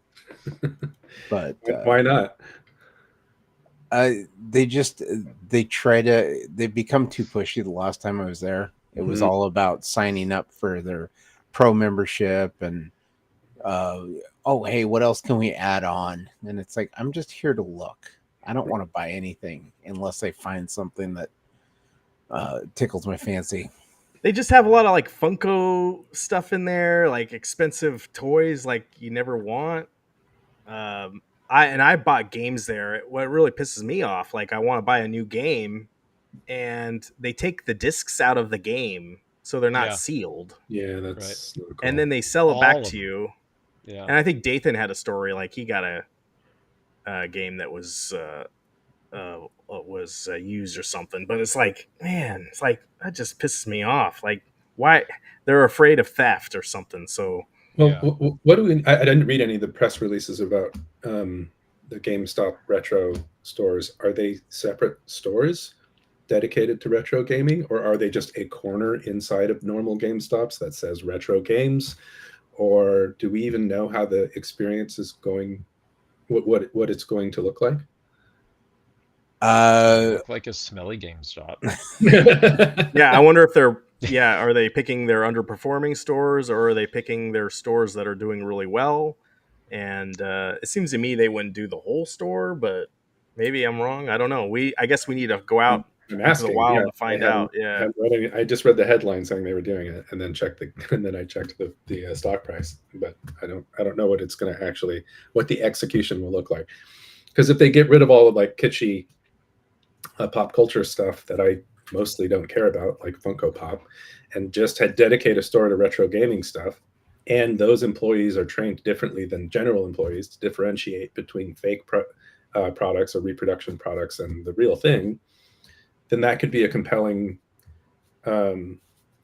[SPEAKER 3] But
[SPEAKER 2] why not?
[SPEAKER 3] They become too pushy. The last time I was there, it was all about signing up for their pro membership and oh, hey, what else can we add on? And it's like, I'm just here to look. I don't want to buy anything unless I find something that tickles my fancy.
[SPEAKER 1] They just have a lot of Funko stuff in there, expensive toys you never want. I bought games there. What really pisses me off, I want to buy a new game and they take the discs out of the game so they're not sealed.
[SPEAKER 2] Yeah, that's right. Cool.
[SPEAKER 1] And then they sell it back to you.
[SPEAKER 4] Yeah.
[SPEAKER 1] And I think Dathan had a story he got a game that was used or something, but it's man, it's that just pisses me off. Why they're afraid of theft or something. So
[SPEAKER 2] what do we? I didn't read any of the press releases about the GameStop retro stores. Are they separate stores dedicated to retro gaming, or are they just a corner inside of normal GameStops that says retro games? Or do we even know how the experience is going? What it's going to look like?
[SPEAKER 4] Look like a smelly GameStop.
[SPEAKER 1] Yeah, I wonder if are they picking their underperforming stores, or are they picking their stores that are doing really well? And it seems to me they wouldn't do the whole store, but maybe I'm wrong. I don't know. I guess we need to go out into the wild to find out. Yeah,
[SPEAKER 2] I just read the headline saying they were doing it, and then I checked the stock price, but I don't know what it's going to what the execution will look like. Because if they get rid of all of kitschy pop culture stuff that I mostly don't care about, like Funko Pop, and just dedicate a store to retro gaming stuff, and those employees are trained differently than general employees to differentiate between fake products or reproduction products and the real thing, then that could be a compelling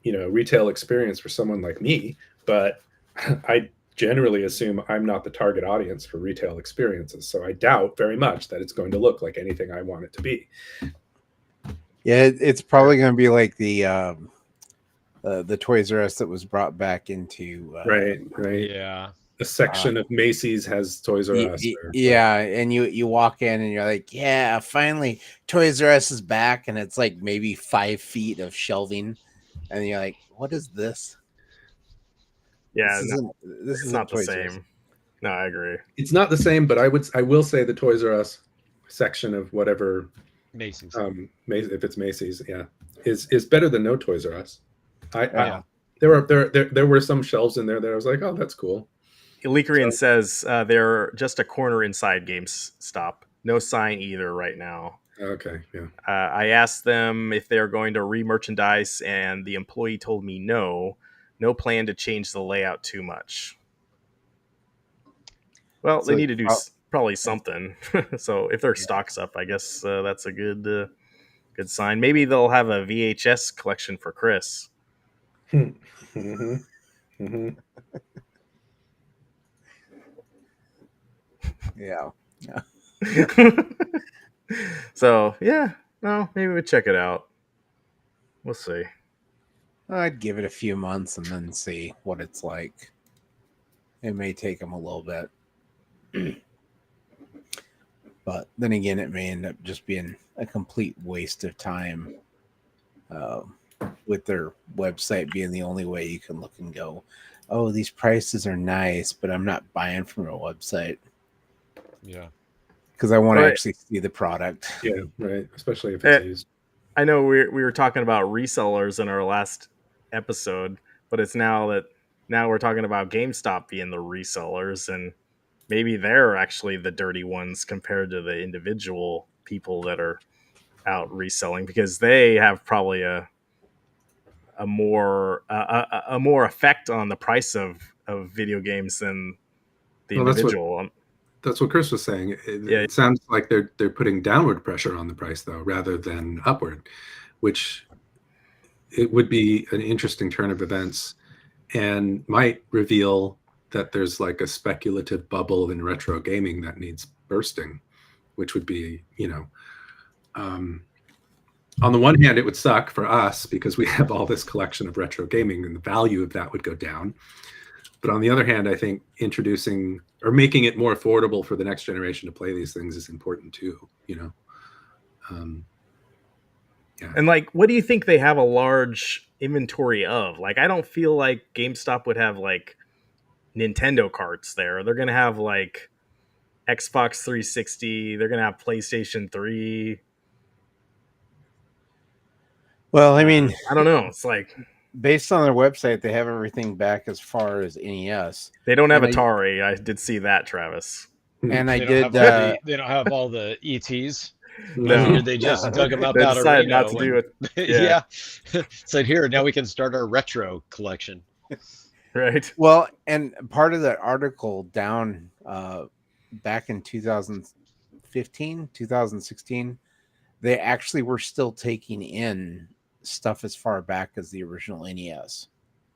[SPEAKER 2] retail experience for someone like me. But I generally assume I'm not the target audience for retail experiences, so I doubt very much that it's going to look like anything I want it to be.
[SPEAKER 3] Yeah, it's probably going to be like the Toys R Us that was brought back into
[SPEAKER 2] right.
[SPEAKER 4] Yeah,
[SPEAKER 2] a section of Macy's has Toys R Us.
[SPEAKER 3] Yeah, and you walk in and you're like, yeah, finally Toys R Us is back, and it's maybe 5 feet of shelving, and you're like, what is this?
[SPEAKER 1] Yeah,
[SPEAKER 3] this is
[SPEAKER 1] not the same. No, I agree.
[SPEAKER 2] It's not the same, but I will say the Toys R Us section of whatever
[SPEAKER 4] Macy's,
[SPEAKER 2] if it's Macy's, is better than no Toys R Us. There were some shelves in there that I was like, oh, that's cool.
[SPEAKER 1] Leakerian says they're just a corner inside GameStop. No sign either right now.
[SPEAKER 2] Okay, yeah.
[SPEAKER 1] I asked them if they're going to re-merchandise, and the employee told me no plan to change the layout too much. Well,
[SPEAKER 3] So
[SPEAKER 1] they need to do probably something. So if their stock's up, I guess that's a good sign. Maybe they'll have a VHS collection for Chris.
[SPEAKER 2] Mm-hmm. Mm-hmm.
[SPEAKER 3] Yeah.
[SPEAKER 1] So yeah, no, maybe we check it out. We'll see.
[SPEAKER 3] I'd give it a few months and then see what it's like. It may take them a little bit. But then again, it may end up just being a complete waste of time with their website being the only way you can look and go, oh, these prices are nice, but I'm not buying from a website.
[SPEAKER 4] Yeah.
[SPEAKER 3] Because I want to actually see the product.
[SPEAKER 2] Yeah, right. Especially if it's used.
[SPEAKER 1] I know we were talking about resellers in our last episode, but it's now we're talking about GameStop being the resellers, and maybe they're actually the dirty ones compared to the individual people that are out reselling, because they have probably a more effect on the price of video games than the individual.
[SPEAKER 2] That's what Chris was saying. It sounds like they're putting downward pressure on the price, though, rather than upward, which it would be an interesting turn of events and might reveal that there's like a speculative bubble in retro gaming that needs bursting, which would be, on the one hand, it would suck for us because we have all this collection of retro gaming and the value of that would go down. But on the other hand, I think introducing or making it more affordable for the next generation to play these things is important too, Yeah.
[SPEAKER 1] And like, what do you think they have a large inventory of? Like, I don't feel like GameStop would have like Nintendo carts there. They're going to have like Xbox 360. They're going to have PlayStation 3.
[SPEAKER 3] Well, I mean,
[SPEAKER 1] I don't know. It's like,
[SPEAKER 3] based on their website, they have everything back as far as NES.
[SPEAKER 1] They don't have Atari. I did see that, Travis.
[SPEAKER 3] And
[SPEAKER 4] they don't have all the ETs.
[SPEAKER 1] No,
[SPEAKER 4] they just dug them up
[SPEAKER 1] they
[SPEAKER 4] out of
[SPEAKER 1] decided
[SPEAKER 4] Reno
[SPEAKER 1] not to do it.
[SPEAKER 4] Yeah. Said, here, now we can start our retro collection.
[SPEAKER 1] Right.
[SPEAKER 3] Well, and part of that article down back in 2015, 2016, they actually were still taking in stuff as far back as the original NES.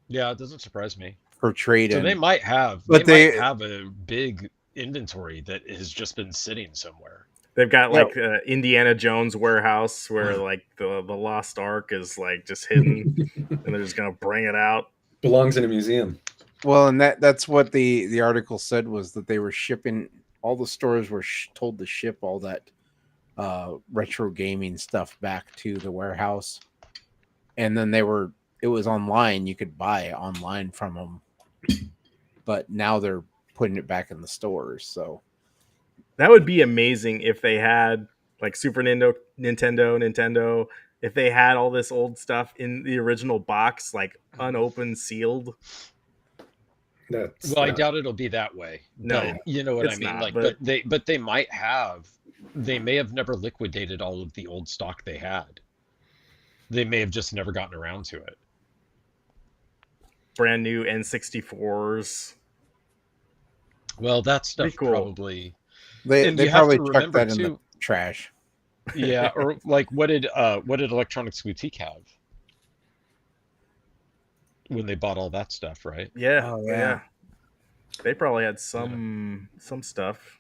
[SPEAKER 4] Yeah, it doesn't surprise me.
[SPEAKER 3] For trade.
[SPEAKER 4] So they might have, might have a big inventory that has just been sitting somewhere.
[SPEAKER 1] They've got like Indiana Jones warehouse where like the Lost Ark is like just hidden, and they're just gonna bring it out.
[SPEAKER 2] Belongs in a museum.
[SPEAKER 3] Well, and that's what the article said, was that they were shipping, all the stores were told to ship all that retro gaming stuff back to the warehouse, and then it was online. You could buy online from them, but now they're putting it back in the stores. So
[SPEAKER 1] that would be amazing if they had like Super Nintendo, if they had all this old stuff in the original box, like unopened, sealed.
[SPEAKER 4] I doubt it'll be that way.
[SPEAKER 1] No,
[SPEAKER 4] but you know what I mean.
[SPEAKER 1] Not,
[SPEAKER 4] like, but they might have. They may have never liquidated all of the old stock they had. They may have just never gotten around to it.
[SPEAKER 1] Brand new N64s.
[SPEAKER 4] Well, that stuff probably.
[SPEAKER 3] They probably chucked that in the trash.
[SPEAKER 4] Yeah, or like what did Electronics Boutique have when they bought all that stuff, right?
[SPEAKER 1] Yeah, yeah. They probably had some stuff.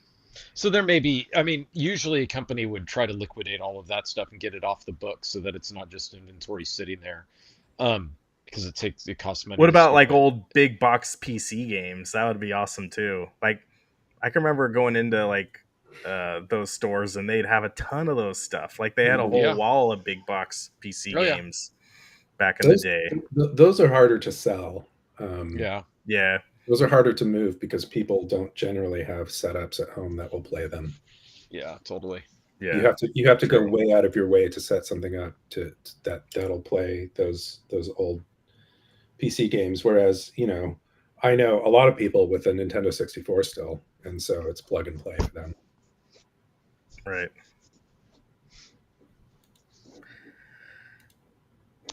[SPEAKER 4] So there may be. I mean, usually a company would try to liquidate all of that stuff and get it off the books so that it's not just inventory sitting there, because it costs money.
[SPEAKER 1] What about like old big box PC games? That would be awesome too. Like, I can remember going into like those stores and they'd have a ton of those stuff. Like they had a whole wall of big box PC games back in the day.
[SPEAKER 2] Those are harder to sell.
[SPEAKER 1] Yeah.
[SPEAKER 2] Those are harder to move because people don't generally have setups at home that will play them.
[SPEAKER 4] Yeah, totally.
[SPEAKER 1] Yeah.
[SPEAKER 2] You have to go way out of your way to set something up that'll play those old PC games. Whereas, I know a lot of people with a Nintendo 64 still, and so it's plug and play for them.
[SPEAKER 1] Right.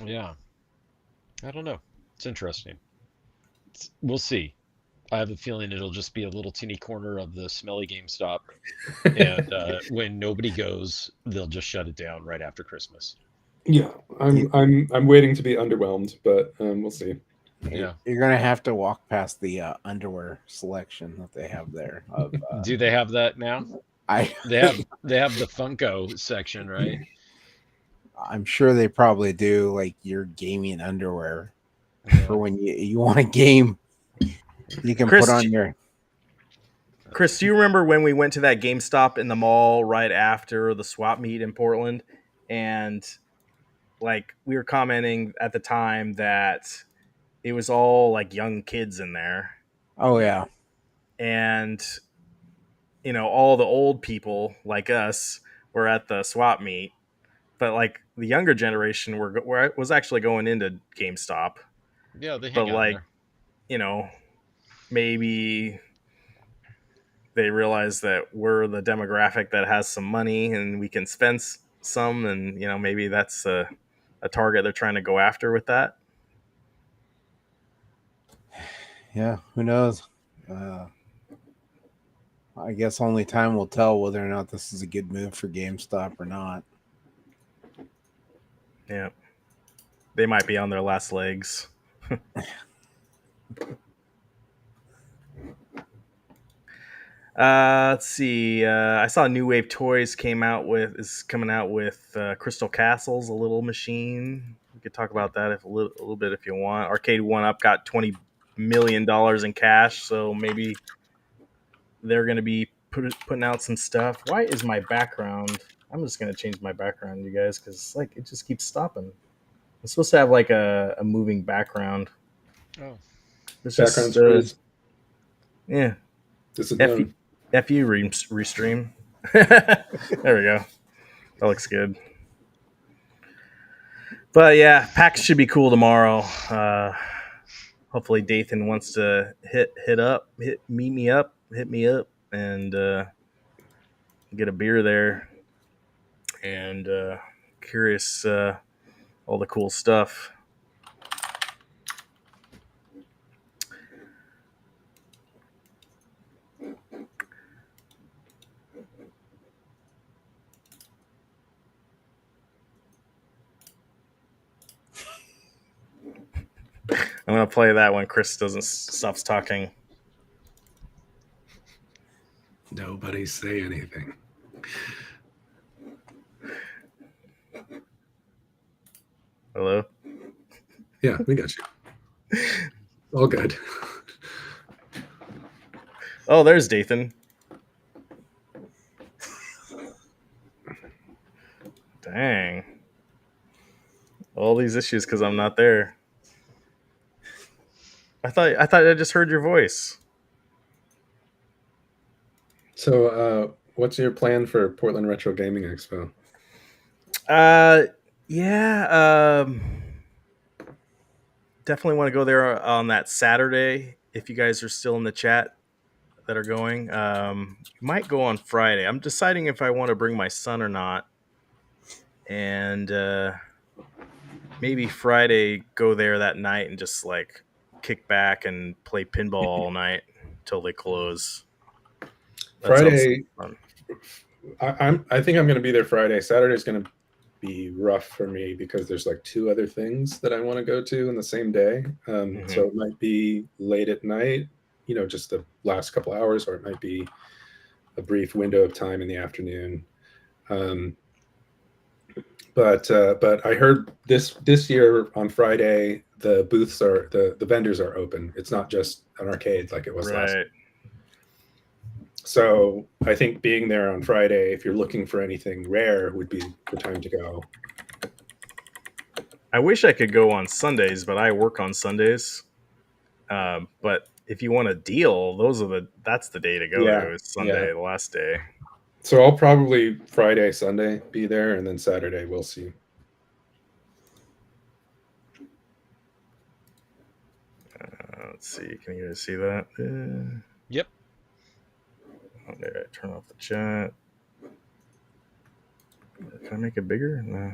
[SPEAKER 4] Yeah. I don't know. It's interesting. We'll see. I have a feeling it'll just be a little teeny corner of the smelly GameStop, and when nobody goes, they'll just shut it down right after Christmas.
[SPEAKER 2] Yeah, I'm waiting to be underwhelmed, but we'll see.
[SPEAKER 4] Yeah.
[SPEAKER 3] You're gonna have to walk past the underwear selection that they have there. Of
[SPEAKER 4] Do they have that now? They have the Funko section, right?
[SPEAKER 3] I'm sure they probably do, like your gaming underwear for when you want a game. You can
[SPEAKER 1] Chris,
[SPEAKER 3] put on your.
[SPEAKER 1] Chris, do you remember when we went to that GameStop in the mall right after the swap meet in Portland? And like we were commenting at the time that it was all like young kids in there.
[SPEAKER 3] Oh yeah.
[SPEAKER 1] And you know, all the old people like us were at the swap meet, but like the younger generation was actually going into GameStop.
[SPEAKER 4] Yeah, they hang
[SPEAKER 1] but
[SPEAKER 4] out
[SPEAKER 1] like,
[SPEAKER 4] there.
[SPEAKER 1] you know, maybe they realize that we're the demographic that has some money and we can spend some, and you know, maybe that's a target they're trying to go after with that.
[SPEAKER 3] Yeah, who knows? I guess only time will tell whether or not this is a good move for GameStop or not.
[SPEAKER 1] Yeah, they might be on their last legs. Let's see. I saw New Wave Toys is coming out with Crystal Castles, a little machine. We could talk about that a little bit if you want. Arcade One Up got $20 million in cash, so maybe they're going to be putting out some stuff. Why is my background? I'm just going to change my background, you guys, because like it just keeps stopping. I'm supposed to have like a moving background.
[SPEAKER 4] Oh,
[SPEAKER 1] it's
[SPEAKER 2] background
[SPEAKER 1] just
[SPEAKER 2] freeze.
[SPEAKER 1] Yeah.
[SPEAKER 2] This is done.
[SPEAKER 1] FU restream. There we go. That looks good. But yeah, PAX should be cool tomorrow. Hopefully Dathan wants to hit me up, and get a beer there. And curious all the cool stuff. I'm gonna play that when Chris stops talking.
[SPEAKER 2] Nobody say anything.
[SPEAKER 1] Hello?
[SPEAKER 2] Yeah, we got you. All good.
[SPEAKER 1] Oh, there's Dathan. Dang. All these issues because I'm not there. I thought I just heard your voice.
[SPEAKER 2] So, what's your plan for Portland Retro Gaming Expo?
[SPEAKER 1] Definitely want to go there on that Saturday. If you guys are still in the chat that are going, might go on Friday. I'm deciding if I want to bring my son or not, and maybe Friday go there that night and just like kick back and play pinball all night until they close.
[SPEAKER 2] Friday, I think I'm going to be there Friday. Saturday's going to be rough for me because there's like 2 other things that I want to go to in the same day. So it might be late at night, you know, just the last couple hours, or it might be a brief window of time in the afternoon. But I heard this year on Friday the booths are the vendors are open. It's not just an arcade like it was last year. So I think being there on Friday, if you're looking for anything rare, would be the time to go.
[SPEAKER 1] I wish I could go on Sundays, but I work on Sundays. But if you want a deal, that's the day to go.
[SPEAKER 2] Yeah,
[SPEAKER 1] to. It's Sunday, the last day.
[SPEAKER 2] So I'll probably Friday, Sunday be there, and then Saturday we'll see.
[SPEAKER 1] Let's see. Can you guys see that?
[SPEAKER 4] Yep.
[SPEAKER 1] Oh, maybe I turn off the chat. Can I make it bigger? No,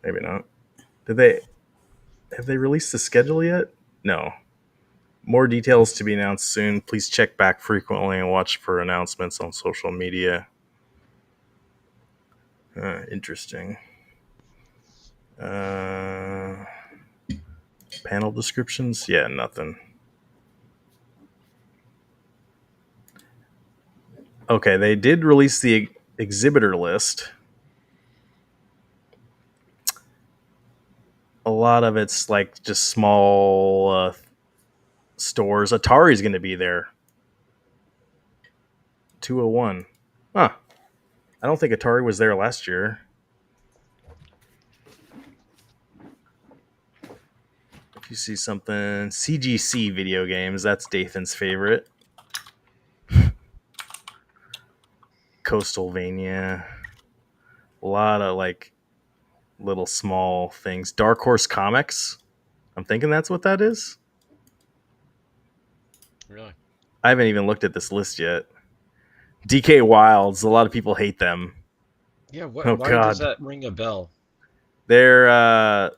[SPEAKER 1] maybe not. Did they? Have they released the schedule yet? No. More details to be announced soon. Please check back frequently and watch for announcements on social media. Interesting. Panel descriptions? Yeah, nothing. Okay, they did release the exhibitor list. A lot of it's like just small stores. Atari's going to be there. 201. Huh. I don't think Atari was there last year. If you see something, CGC video games, that's Dathan's favorite. Coastalvania. A lot of like little small things. Dark Horse Comics. I'm thinking that's what that is.
[SPEAKER 4] Really?
[SPEAKER 1] I haven't even looked at this list yet. DK Wilds. A lot of people hate them.
[SPEAKER 4] Yeah. Why
[SPEAKER 1] God.
[SPEAKER 4] does that ring a bell?
[SPEAKER 1] They're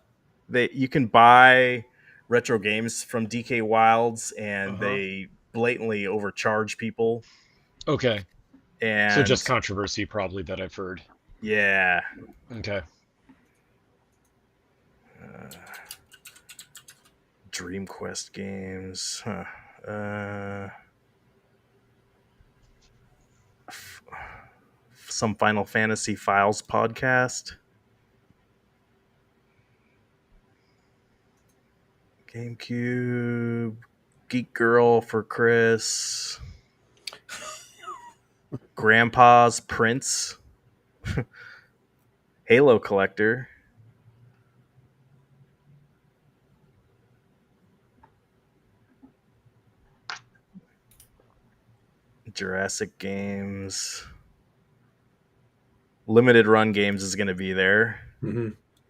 [SPEAKER 1] you can buy retro games from DK Wilds, and they blatantly overcharge people.
[SPEAKER 4] Okay.
[SPEAKER 1] And
[SPEAKER 4] so just controversy, probably, that I've heard.
[SPEAKER 1] Yeah.
[SPEAKER 4] Okay.
[SPEAKER 1] Dream Quest games. Some Final Fantasy Files podcast. GameCube. Geek Girl for Chris. Grandpa's Prince. Halo Collector. Jurassic Games. Limited Run Games is going to be there.
[SPEAKER 2] Mm-hmm.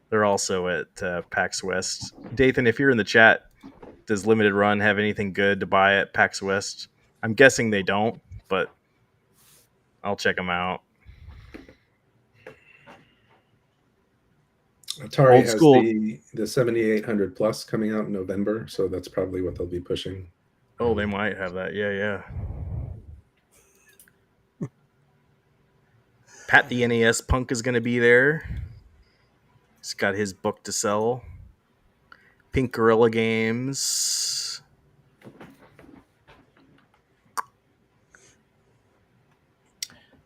[SPEAKER 1] They're also at PAX West. Dathan, if you're in the chat, does Limited Run have anything good to buy at PAX West? I'm guessing they don't, but I'll check them out.
[SPEAKER 2] Atari
[SPEAKER 1] Old
[SPEAKER 2] has
[SPEAKER 1] school.
[SPEAKER 2] the 7800 Plus coming out in November, so that's probably what they'll be pushing.
[SPEAKER 1] Oh, they might have that. Yeah. Pat the NES Punk is going to be there. He's got his book to sell. Pink Gorilla Games.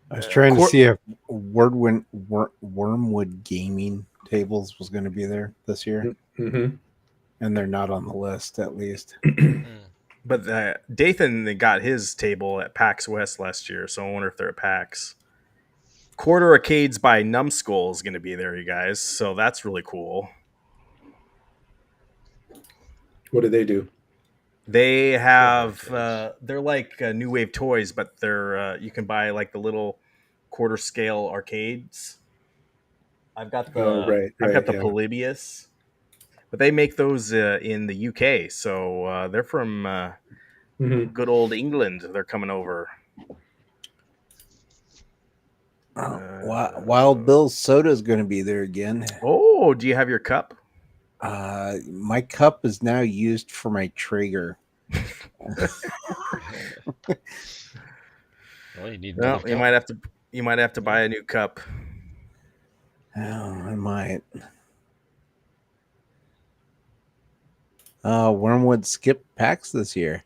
[SPEAKER 3] I was trying to see if Wormwood Gaming Tables was going to be there this year.
[SPEAKER 2] Mm-hmm.
[SPEAKER 3] And they're not on the list, at least.
[SPEAKER 1] But Dathan got his table at PAX West last year, so I wonder if they're at PAX. Quarter Arcades by Numbskull is going to be there, you guys. So that's really cool.
[SPEAKER 2] What do they do?
[SPEAKER 1] They have they're like New Wave toys, but they're you can buy like the little quarter scale arcades. I've got the Polybius, but they make those in the UK. So they're from good old England. They're coming over.
[SPEAKER 3] Wild Bill Soda is going to be there again.
[SPEAKER 1] Oh, do you have your cup?
[SPEAKER 3] My cup is now used for my Traeger.
[SPEAKER 4] Well,
[SPEAKER 1] you might have to buy a new cup.
[SPEAKER 3] Oh, I might. Wormwood skipped PAX this year.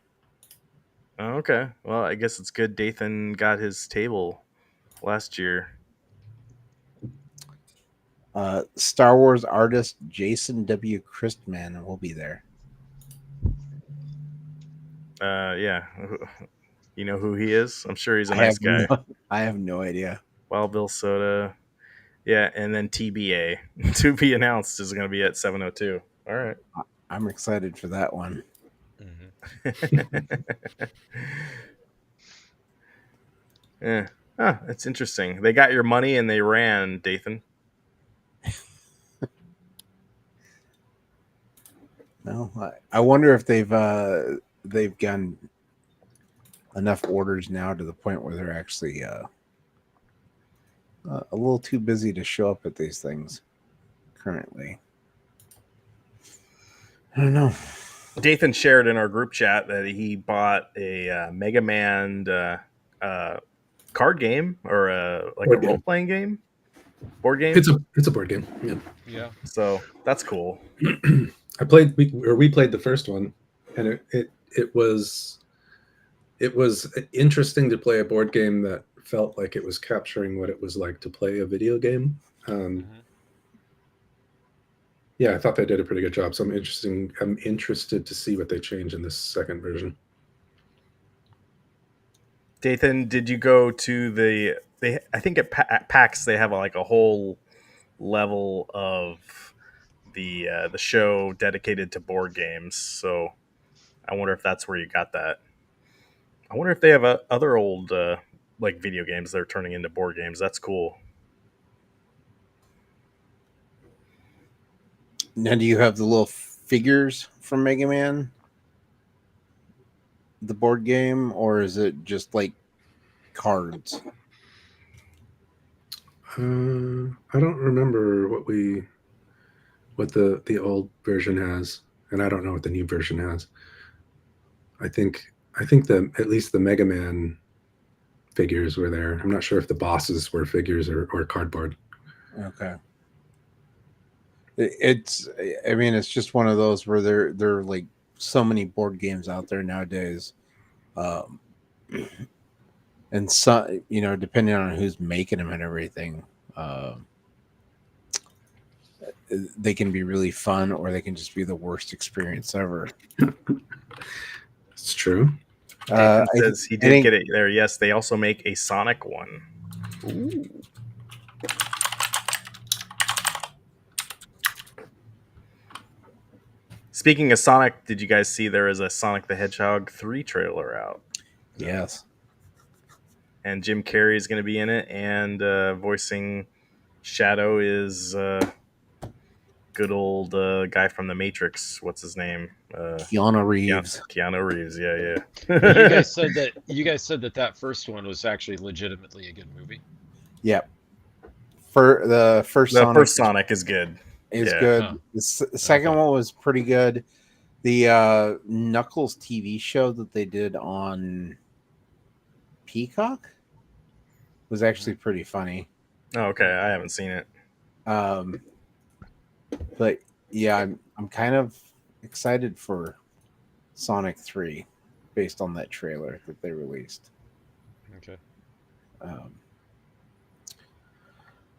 [SPEAKER 1] Oh, okay. Well, I guess it's good Dathan got his table last year.
[SPEAKER 3] Star Wars artist Jason W. Christman will be there.
[SPEAKER 1] Yeah. You know who he is? I'm sure he's a nice guy.
[SPEAKER 3] I have no idea.
[SPEAKER 1] Wild Bill Soda. Yeah, and then TBA. To be announced is going to be at 7:02. All right.
[SPEAKER 3] I'm excited for that one.
[SPEAKER 1] Yeah. It's interesting. They got your money and they ran, Dathan.
[SPEAKER 3] No, I wonder if they've gotten enough orders now to the point where they're actually a little too busy to show up at these things currently. I don't know.
[SPEAKER 1] Dathan shared in our group chat that he bought a Mega Man card game or a role playing game, board game.
[SPEAKER 2] It's a board game. Yeah.
[SPEAKER 4] Yeah.
[SPEAKER 1] So that's cool.
[SPEAKER 2] We played the first one, and it was interesting to play a board game that felt like it was capturing what it was like to play a video game. Yeah, I thought they did a pretty good job. So I'm interested to see what they change in this second version.
[SPEAKER 1] Dathan, did you go to I think at PAX they have a whole level of the show dedicated to board games. So I wonder if that's where you got that. I wonder if they have other old video games they're turning into board games. That's cool.
[SPEAKER 3] Now, do you have the little figures from Mega Man, the board game, or is it just like cards?
[SPEAKER 2] I don't remember what the old version has, and I don't know what the new version has. I think at least the Mega Man figures were there. I'm not sure if the bosses were figures or cardboard.
[SPEAKER 3] Okay. It's just one of those where there are like so many board games out there nowadays, and so depending on who's making them and everything, they can be really fun or they can just be the worst experience ever.
[SPEAKER 2] It's true.
[SPEAKER 1] Says he did get it there. Yes, they also make a Sonic one.
[SPEAKER 3] Ooh.
[SPEAKER 1] Speaking of Sonic, did you guys see there is a Sonic the Hedgehog 3 trailer out?
[SPEAKER 3] Yes.
[SPEAKER 1] And Jim Carrey is going to be in it, and voicing Shadow is good old guy from The Matrix. What's his name?
[SPEAKER 3] Keanu Reeves.
[SPEAKER 1] Keanu Reeves. Yeah.
[SPEAKER 4] You guys said that first one was actually legitimately a good movie.
[SPEAKER 3] Yep. For the first
[SPEAKER 1] Sonic is good.
[SPEAKER 3] Is good. Huh. The second one was pretty good. The Knuckles TV show that they did on Peacock was actually pretty funny.
[SPEAKER 1] Oh, okay. I haven't seen it.
[SPEAKER 3] But yeah, I'm kind of excited for Sonic 3 based on that trailer that they released.
[SPEAKER 4] Okay.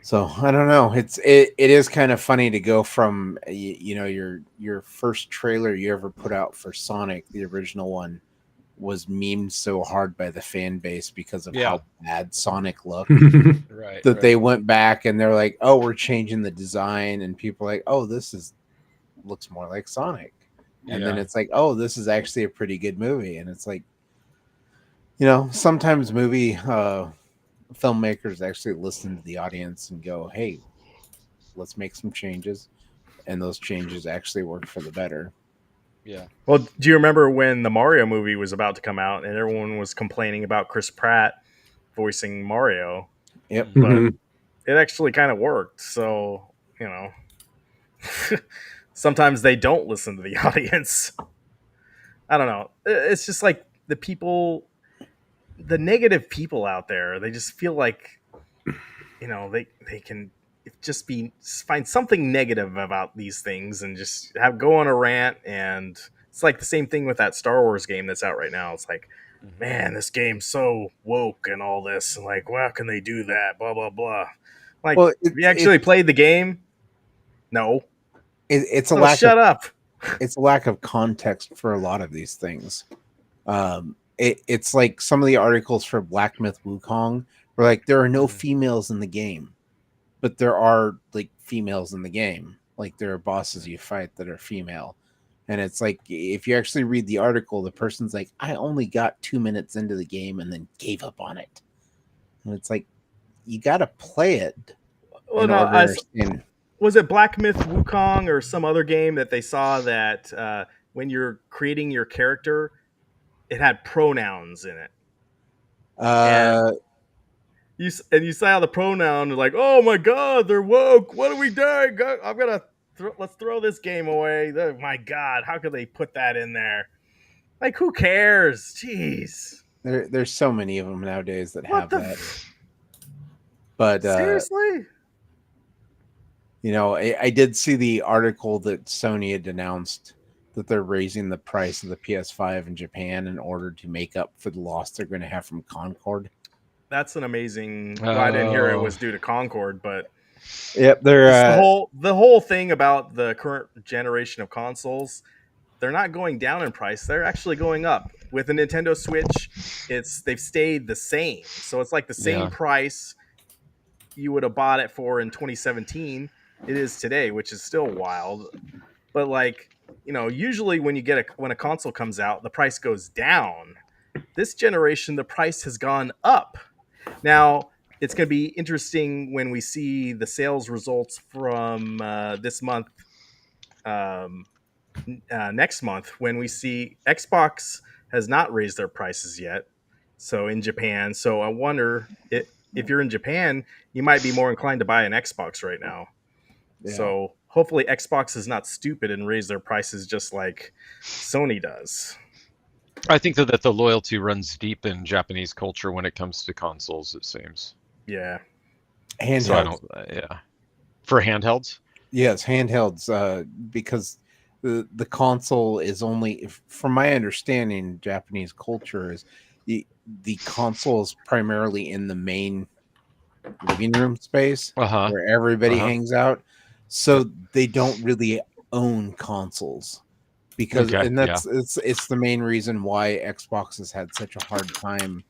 [SPEAKER 3] So I don't know. It is kind of funny to go from your first trailer you ever put out for Sonic, the original one, was memed so hard by the fan base because of how bad Sonic looked.
[SPEAKER 4] Right.
[SPEAKER 3] They went back and they're like, "Oh, we're changing the design," and people are like, "Oh, looks more like Sonic," and then it's like, "Oh, this is actually a pretty good movie," and it's like, sometimes movie filmmakers actually listen to the audience and go, "Hey, let's make some changes," and those changes actually work for the better.
[SPEAKER 4] Yeah.
[SPEAKER 1] Well, do you remember when the Mario movie was about to come out and everyone was complaining about Chris Pratt voicing Mario?
[SPEAKER 3] Yep.
[SPEAKER 1] But it actually kind of worked. So, sometimes they don't listen to the audience. I don't know. It's just like the negative people out there, they just feel like, they can just find something negative about these things and just go on a rant. And it's like the same thing with that Star Wars game that's out right now. It's like, man, this game's so woke and all this, and like, how can they do that? Blah, blah, blah. Like, have you actually played the game? No.
[SPEAKER 3] It's a lack.
[SPEAKER 1] Shut up.
[SPEAKER 3] It's a lack of context for a lot of these things. It's like some of the articles for Black Myth Wukong were like, there are no females in the game, but there are like females in the game. Like there are bosses you fight that are female. And it's like, if you actually read the article, the person's like, I only got 2 minutes into the game and then gave up on it. And it's like, you got to play it.
[SPEAKER 1] Was it Black Myth Wukong or some other game that they saw that when you're creating your character, it had pronouns in it? And you saw the pronoun, like, oh my God, they're woke. What are we doing? I've got to let's throw this game away. Oh, my God, how could they put that in there? Like, who cares? Jeez.
[SPEAKER 3] There's so many of them nowadays that
[SPEAKER 1] What
[SPEAKER 3] have
[SPEAKER 1] the
[SPEAKER 3] that. But
[SPEAKER 1] seriously?
[SPEAKER 3] you know, I did see the article that Sony had announced that they're raising the price of the PS5 in Japan in order to make up for the loss they're going to have from Concord.
[SPEAKER 1] That's an amazing. Well, I didn't hear it was due to Concord, but
[SPEAKER 3] yep, they're
[SPEAKER 1] the whole thing about the current generation of consoles. They're not going down in price; they're actually going up. With the Nintendo Switch, they've stayed the same, so it's like the same price you would have bought it for in 2017. It is today, which is still wild. But like, you know, usually when a console comes out, the price goes down. This generation, the price has gone up. Now, it's going to be interesting when we see the sales results from this month, next month, when we see Xbox has not raised their prices yet. So in Japan, so I wonder if you're in Japan, you might be more inclined to buy an Xbox right now. Yeah. So hopefully Xbox is not stupid and raise their prices just like Sony does.
[SPEAKER 4] I think that the loyalty runs deep in Japanese culture when it comes to consoles, it seems.
[SPEAKER 1] Yeah.
[SPEAKER 3] Handhelds.
[SPEAKER 4] So for handhelds?
[SPEAKER 3] Yes, handhelds, because the console is only, from my understanding, Japanese culture is the console is primarily in the main living room space where everybody hangs out. So they don't really own consoles because it's the main reason why Xbox has had such a hard time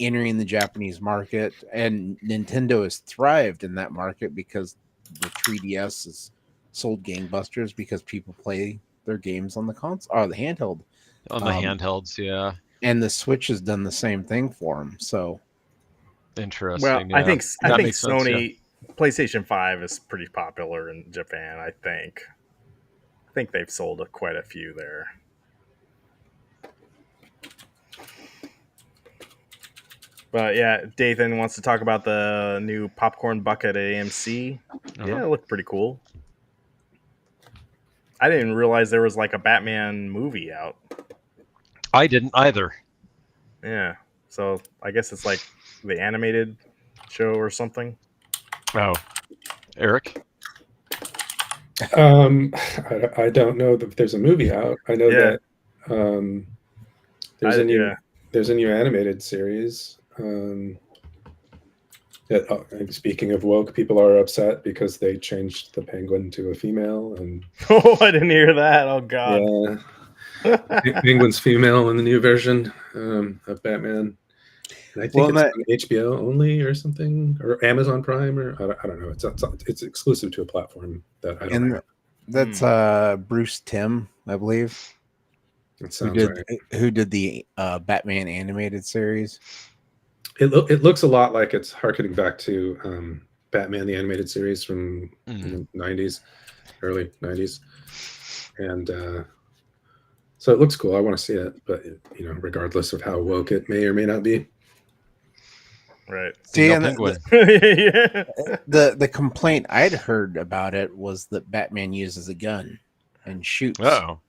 [SPEAKER 3] entering the Japanese market, and Nintendo has thrived in that market because the 3DS has sold gangbusters because people play their games on the console or the handheld.
[SPEAKER 4] On the handhelds, yeah.
[SPEAKER 3] And the Switch has done the same thing for them. So
[SPEAKER 4] interesting.
[SPEAKER 1] Well,
[SPEAKER 4] yeah.
[SPEAKER 1] I think
[SPEAKER 4] Sony
[SPEAKER 1] sense, PlayStation 5 is pretty popular in Japan. I think they've sold quite a few there. But yeah, Dathan wants to talk about the new popcorn bucket at AMC. Yeah, it looked pretty cool. I didn't realize there was like a Batman movie out.
[SPEAKER 4] I didn't either.
[SPEAKER 1] Yeah, so I guess it's like the animated show or something.
[SPEAKER 4] Oh, Eric?
[SPEAKER 2] I don't know that there's a movie out. I know that there's a new animated series. Speaking of woke, people are upset because they changed the Penguin to a female. And
[SPEAKER 1] oh, I didn't hear that. Oh God.
[SPEAKER 2] Yeah, Penguin's female in the new version of Batman. And I think it's on HBO only or something, or Amazon Prime, or I don't know. It's exclusive to a platform that I don't know.
[SPEAKER 3] That's Bruce Timm, I believe.
[SPEAKER 2] That sounds right.
[SPEAKER 3] Who did the Batman animated series?
[SPEAKER 2] It looks a lot like it's harkening back to Batman the animated series from the 90s, early 90s, and so it looks cool. I want to see it, but regardless of how woke it may or may not be.
[SPEAKER 1] Right.
[SPEAKER 3] See,
[SPEAKER 1] yeah.
[SPEAKER 3] The complaint I'd heard about it was that Batman uses a gun and shoots.
[SPEAKER 4] Oh.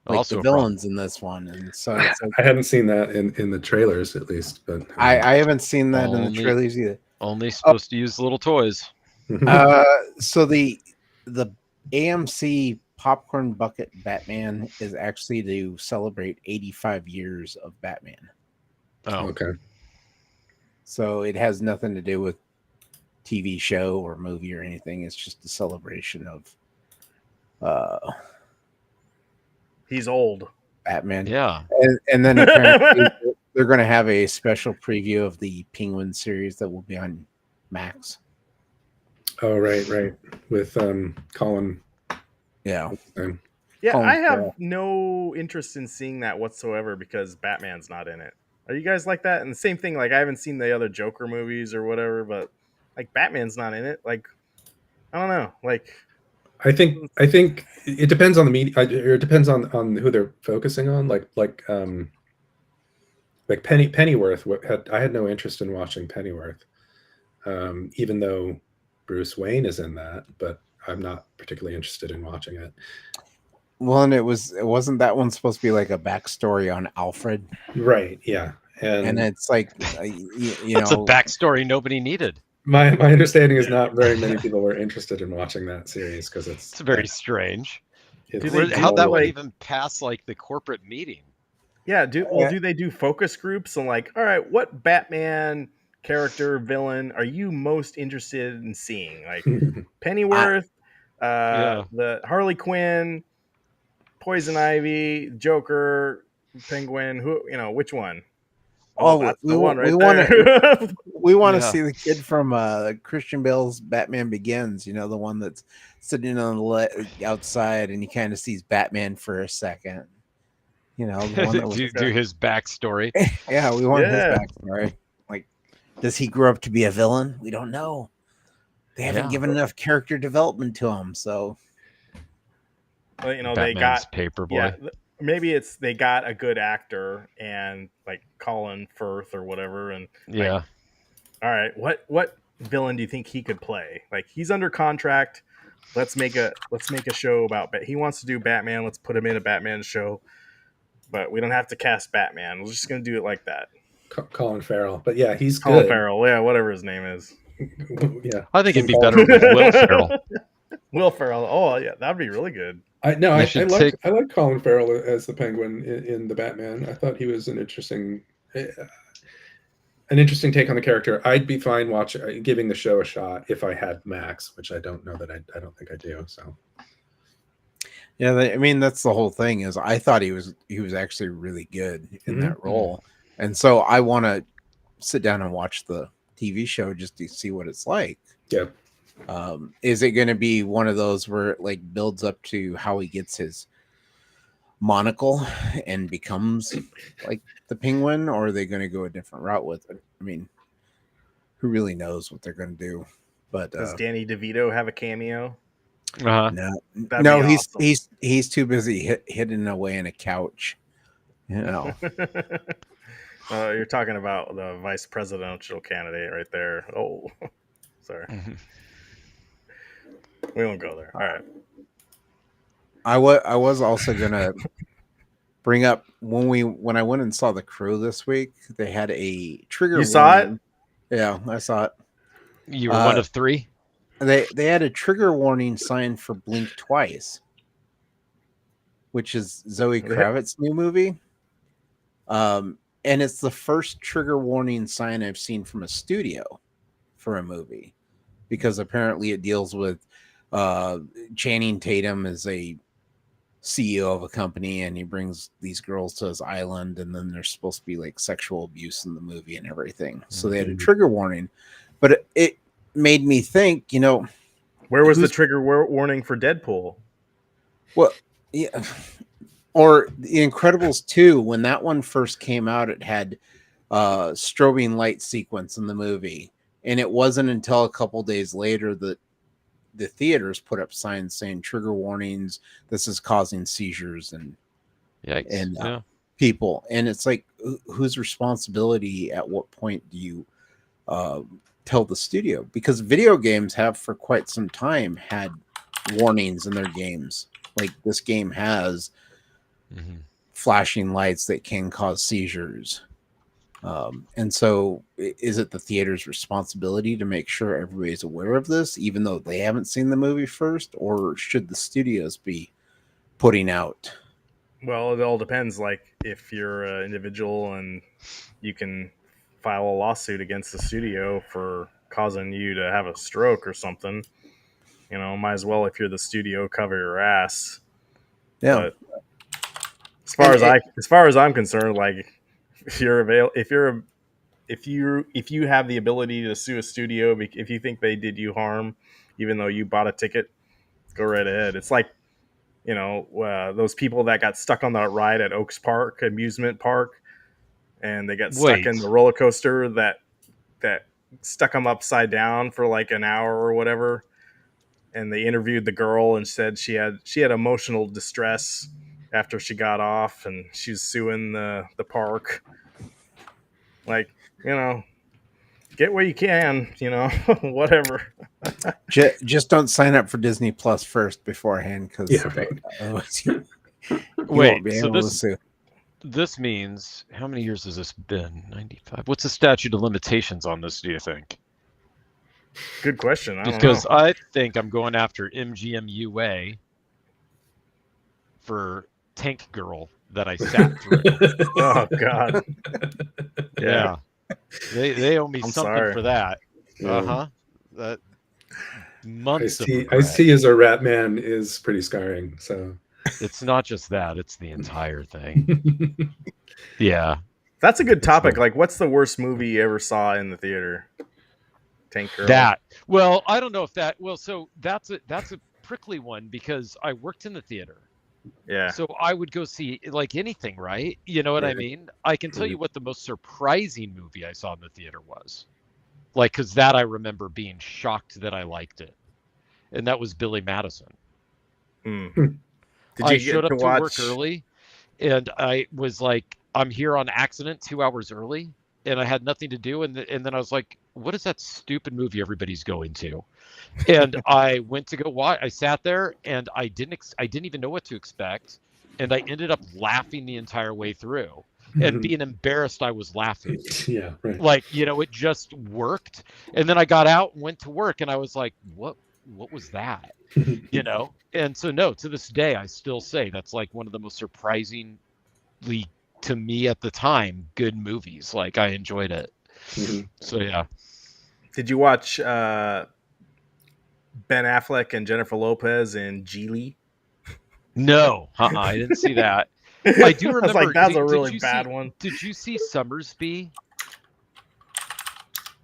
[SPEAKER 3] Like
[SPEAKER 4] Also
[SPEAKER 3] the villains in this one, and so
[SPEAKER 2] I hadn't seen that in the trailers at least, but
[SPEAKER 3] I haven't seen that in the trailers either.
[SPEAKER 4] Only supposed to use little toys.
[SPEAKER 3] So the AMC popcorn bucket Batman is actually to celebrate 85 years of Batman.
[SPEAKER 4] Oh,
[SPEAKER 2] okay.
[SPEAKER 3] So it has nothing to do with TV show or movie or anything. It's just a celebration of
[SPEAKER 1] he's old
[SPEAKER 3] Batman.
[SPEAKER 4] Yeah.
[SPEAKER 3] And then apparently they're going to have a special preview of the Penguin series that will be on Max.
[SPEAKER 2] Oh, right. With Colin.
[SPEAKER 3] Yeah.
[SPEAKER 1] Yeah,
[SPEAKER 3] Colin
[SPEAKER 1] I have no interest in seeing that whatsoever because Batman's not in it. Are you guys like that? And the same thing, like I haven't seen the other Joker movies or whatever, but like Batman's not in it. Like, I don't know. Like,
[SPEAKER 2] I think it depends on the media. It depends on who they're focusing on. Like Pennyworth. I had no interest in watching Pennyworth, even though Bruce Wayne is in that. But I'm not particularly interested in watching it.
[SPEAKER 3] Well, and it wasn't that one supposed to be like a backstory on Alfred?
[SPEAKER 2] Right. Yeah.
[SPEAKER 3] And it's like, you
[SPEAKER 4] That's a
[SPEAKER 3] know,
[SPEAKER 4] backstory nobody needed.
[SPEAKER 2] My understanding is not very many people were interested in watching that series because
[SPEAKER 4] It's very strange.
[SPEAKER 2] It's
[SPEAKER 4] How'd that one
[SPEAKER 1] like-
[SPEAKER 4] even pass like the corporate meeting?
[SPEAKER 1] Yeah, do they do focus groups and like, all right, what Batman character villain are you most interested in seeing? Like Pennyworth, the Harley Quinn, Poison Ivy, Joker, Penguin, who which one?
[SPEAKER 3] Oh,
[SPEAKER 1] that's
[SPEAKER 3] we
[SPEAKER 1] the one right
[SPEAKER 3] want
[SPEAKER 1] there.
[SPEAKER 3] to we want to
[SPEAKER 4] Yeah.
[SPEAKER 3] see the kid from Christian Bale's Batman Begins. You know, the one that's sitting on the outside, and he kind of sees Batman for a second. You know, the one that was,
[SPEAKER 4] do his backstory.
[SPEAKER 3] yeah, we want
[SPEAKER 1] Yeah.
[SPEAKER 3] his backstory. Like, does he grow up to be a villain? We don't know. They haven't
[SPEAKER 4] Yeah.
[SPEAKER 3] given enough character development to him, so
[SPEAKER 1] Well, they
[SPEAKER 4] Batman's
[SPEAKER 1] got
[SPEAKER 4] Paperboy.
[SPEAKER 1] Yeah, maybe it's they got a good actor and like Colin Firth or whatever, and
[SPEAKER 4] Yeah.
[SPEAKER 1] all right, what villain do you think he could play? Like he's under contract. Let's make a show about. He wants to do Batman. Let's put him in a Batman show. But we don't have to cast Batman. We're just gonna do it like that.
[SPEAKER 2] Colin Farrell, but yeah, he's
[SPEAKER 1] Colin
[SPEAKER 2] good.
[SPEAKER 1] Farrell, yeah, whatever his name is.
[SPEAKER 2] Yeah,
[SPEAKER 4] I think it'd be better with Will Ferrell.
[SPEAKER 1] Will Ferrell. Oh yeah, that'd be really good.
[SPEAKER 2] I
[SPEAKER 4] should
[SPEAKER 2] like Colin Farrell as the Penguin in the Batman. I thought he was an interesting take on the character. I'd be fine giving the show a shot if I had Max, which I don't know that I don't think I do. So
[SPEAKER 3] yeah, I mean that's the whole thing. Is I thought he was actually really good in that role, and so I want to sit down and watch the TV show just to see what it's like.
[SPEAKER 2] Yeah.
[SPEAKER 3] Is it going to be one of those where it like builds up to how he gets his monocle and becomes like the Penguin, or are they going to go a different route with it? I mean, who really knows what they're going to do? But
[SPEAKER 1] Does Danny DeVito have a cameo?
[SPEAKER 4] Uh-huh.
[SPEAKER 3] No,
[SPEAKER 1] be
[SPEAKER 3] he's too busy hidden away in a couch. You know.
[SPEAKER 1] You're talking about the vice presidential candidate right there. Oh, sorry. We won't go there. All right.
[SPEAKER 3] I was also gonna bring up when I went and saw The Crew this week, they had a trigger.
[SPEAKER 1] You saw
[SPEAKER 3] warning. Yeah, I saw it.
[SPEAKER 4] You were one of three?
[SPEAKER 3] They had a trigger warning sign for Blink Twice, which is Zoe Kravitz's new movie. And it's the first trigger warning sign I've seen from a studio for a movie, because apparently it deals with Channing Tatum is a CEO of a company, and he brings these girls to his island, and then there's supposed to be like sexual abuse in the movie and everything. So they had a trigger warning, but it made me think,
[SPEAKER 1] where was the trigger warning for Deadpool?
[SPEAKER 3] Well, yeah. Or The Incredibles 2, when that one first came out, it had strobing light sequence in the movie. And it wasn't until a couple days later that the theaters put up signs saying trigger warnings, this is causing seizures and people. And it's like, whose responsibility at what point do you tell the studio? Because video games have for quite some time had warnings in their games. Like this game has flashing lights that can cause seizures. And so is it the theater's responsibility to make sure everybody's aware of this, even though they haven't seen the movie first, or should the studios be putting out?
[SPEAKER 1] Well, it all depends. Like if you're an individual and you can file a lawsuit against the studio for causing you to have a stroke or something, might as well, if you're the studio, cover your ass.
[SPEAKER 3] Yeah.
[SPEAKER 1] But as far as I'm concerned, like if you have the ability to sue a studio if you think they did you harm, even though you bought a ticket, go right ahead. It's like those people that got stuck on that ride at Oaks Park amusement park, and they got stuck in the roller coaster that stuck them upside down for like an hour or whatever. And they interviewed the girl and said she had emotional distress after she got off, and she's suing the park. Like, get where you can, whatever.
[SPEAKER 3] Just don't sign up for Disney Plus first beforehand, because
[SPEAKER 4] wait. So this means, how many years has this been? 95. What's the statute of limitations on this? Do you think?
[SPEAKER 1] Good question.
[SPEAKER 4] Because I think I'm going after MGM UA for Tank Girl that I sat through.
[SPEAKER 1] Oh God.
[SPEAKER 4] Yeah. They owe me something for that.
[SPEAKER 2] Yeah.
[SPEAKER 4] That months
[SPEAKER 2] I see as a rat man is pretty scarring. So
[SPEAKER 4] it's not just that, it's the entire thing. Yeah.
[SPEAKER 1] That's a good topic. Like, what's the worst movie you ever saw in the theater? Tank Girl.
[SPEAKER 4] Well, I don't know if so that's a prickly one, because I worked in the theater.
[SPEAKER 1] Yeah.
[SPEAKER 4] So I would go see like anything, right? You know what I mean? I can tell you what the most surprising movie I saw in the theater was. Like, because that I remember being shocked that I liked it. And that was Billy Madison. I showed up to work early, and I was like, I'm here on accident 2 hours early, and I had nothing to do. And then I was like, what is that stupid movie everybody's going to? And I went to go watch. I sat there, and I didn't even know what to expect, and I ended up laughing the entire way through, and being embarrassed I was laughing.
[SPEAKER 2] Yeah, right.
[SPEAKER 4] Like, it just worked. And then I got out and went to work, and I was like, what was that? And so no, to this day I still say that's like one of the most surprisingly, to me at the time, good movies. Like, I enjoyed it. So yeah.
[SPEAKER 1] Did you watch Ben Affleck and Jennifer Lopez in Geely?
[SPEAKER 4] No, I didn't see that. I do remember.
[SPEAKER 1] I was like, that's a really bad one.
[SPEAKER 4] Did you see Summersby?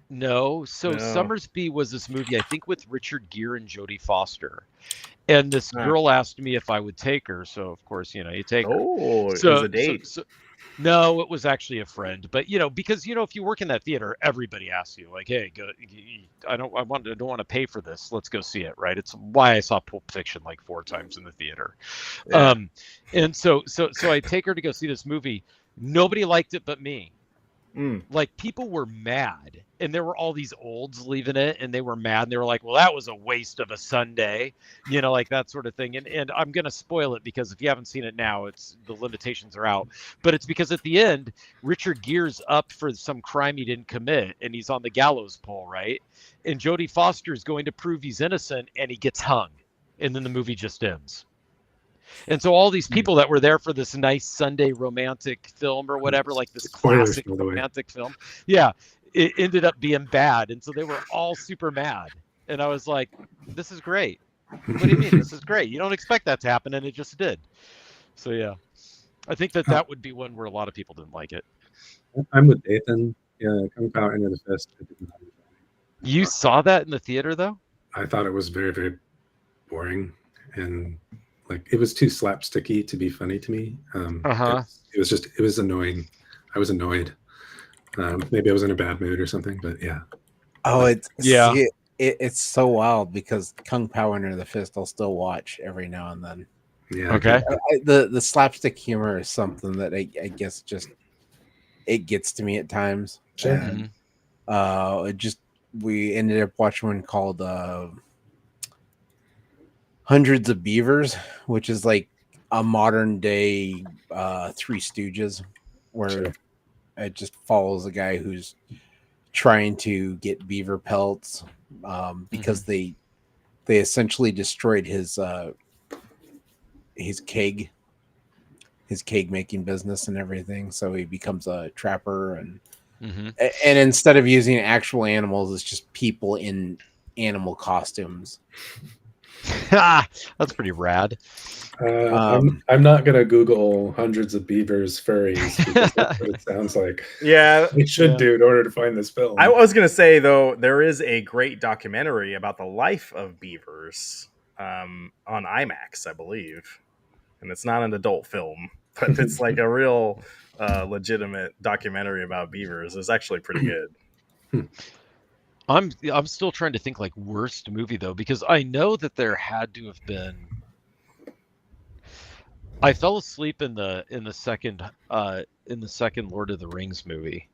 [SPEAKER 4] No. So Summersby was this movie, I think, with Richard Gere and Jodie Foster. And this girl asked me if I would take her. So, of course, you take her.
[SPEAKER 1] Oh, it was a date.
[SPEAKER 4] No, it was actually a friend. But, because, if you work in that theater, everybody asks you, like, hey, I don't want to pay for this. Let's go see it, right? It's why I saw Pulp Fiction like 4 times in the theater. Yeah. And so I take her to go see this movie. Nobody liked it but me. Like, people were mad, and there were all these olds leaving it, and they were mad, and they were like, well, that was a waste of a Sunday, like that sort of thing. And I'm going to spoil it, because if you haven't seen it now, the limitations are out. But it's because at the end, Richard Gere's up for some crime he didn't commit, and he's on the gallows pole, right? And Jodie Foster is going to prove he's innocent, and he gets hung. And then the movie just ends. And so all these people that were there for this nice Sunday romantic film or whatever, like this classic romantic film, it ended up being bad. And so they were all super mad. And I was like, this is great. What do you mean? This is great. You don't expect that to happen, and it just did. So, yeah, I think that would be one where a lot of people didn't like it.
[SPEAKER 2] I'm with Nathan. Yeah, Kung Pao Enter the Fist.
[SPEAKER 4] You saw that in the theater, though?
[SPEAKER 2] I thought it was very, very boring. And like, it was too slapsticky to be funny to me. It was annoying. I was annoyed. Maybe I was in a bad mood or something, but yeah.
[SPEAKER 3] Oh, it's so wild, because Kung Pao Enter the Fist I'll still watch every now and then.
[SPEAKER 2] Yeah.
[SPEAKER 4] Okay.
[SPEAKER 3] The slapstick humor is something that I guess just it gets to me at times.
[SPEAKER 2] Sure.
[SPEAKER 3] And, we ended up watching one called Hundreds of Beavers, which is like a modern day Three Stooges, where it just follows a guy who's trying to get beaver pelts because they essentially destroyed his keg making business and everything. So he becomes a trapper, and instead of using actual animals, it's just people in animal costumes.
[SPEAKER 4] That's pretty rad.
[SPEAKER 2] I'm not gonna Google Hundreds of Beavers furries, because that's what it sounds like.
[SPEAKER 1] Yeah,
[SPEAKER 2] it should do in order to find this film.
[SPEAKER 1] I was gonna say, though, there is a great documentary about the life of beavers on IMAX, I believe, and it's not an adult film, but it's like a real legitimate documentary about beavers. It's actually pretty good.
[SPEAKER 4] I'm still trying to think, like, worst movie, though, because I know that there had to have been. I fell asleep in the second Lord of the Rings movie.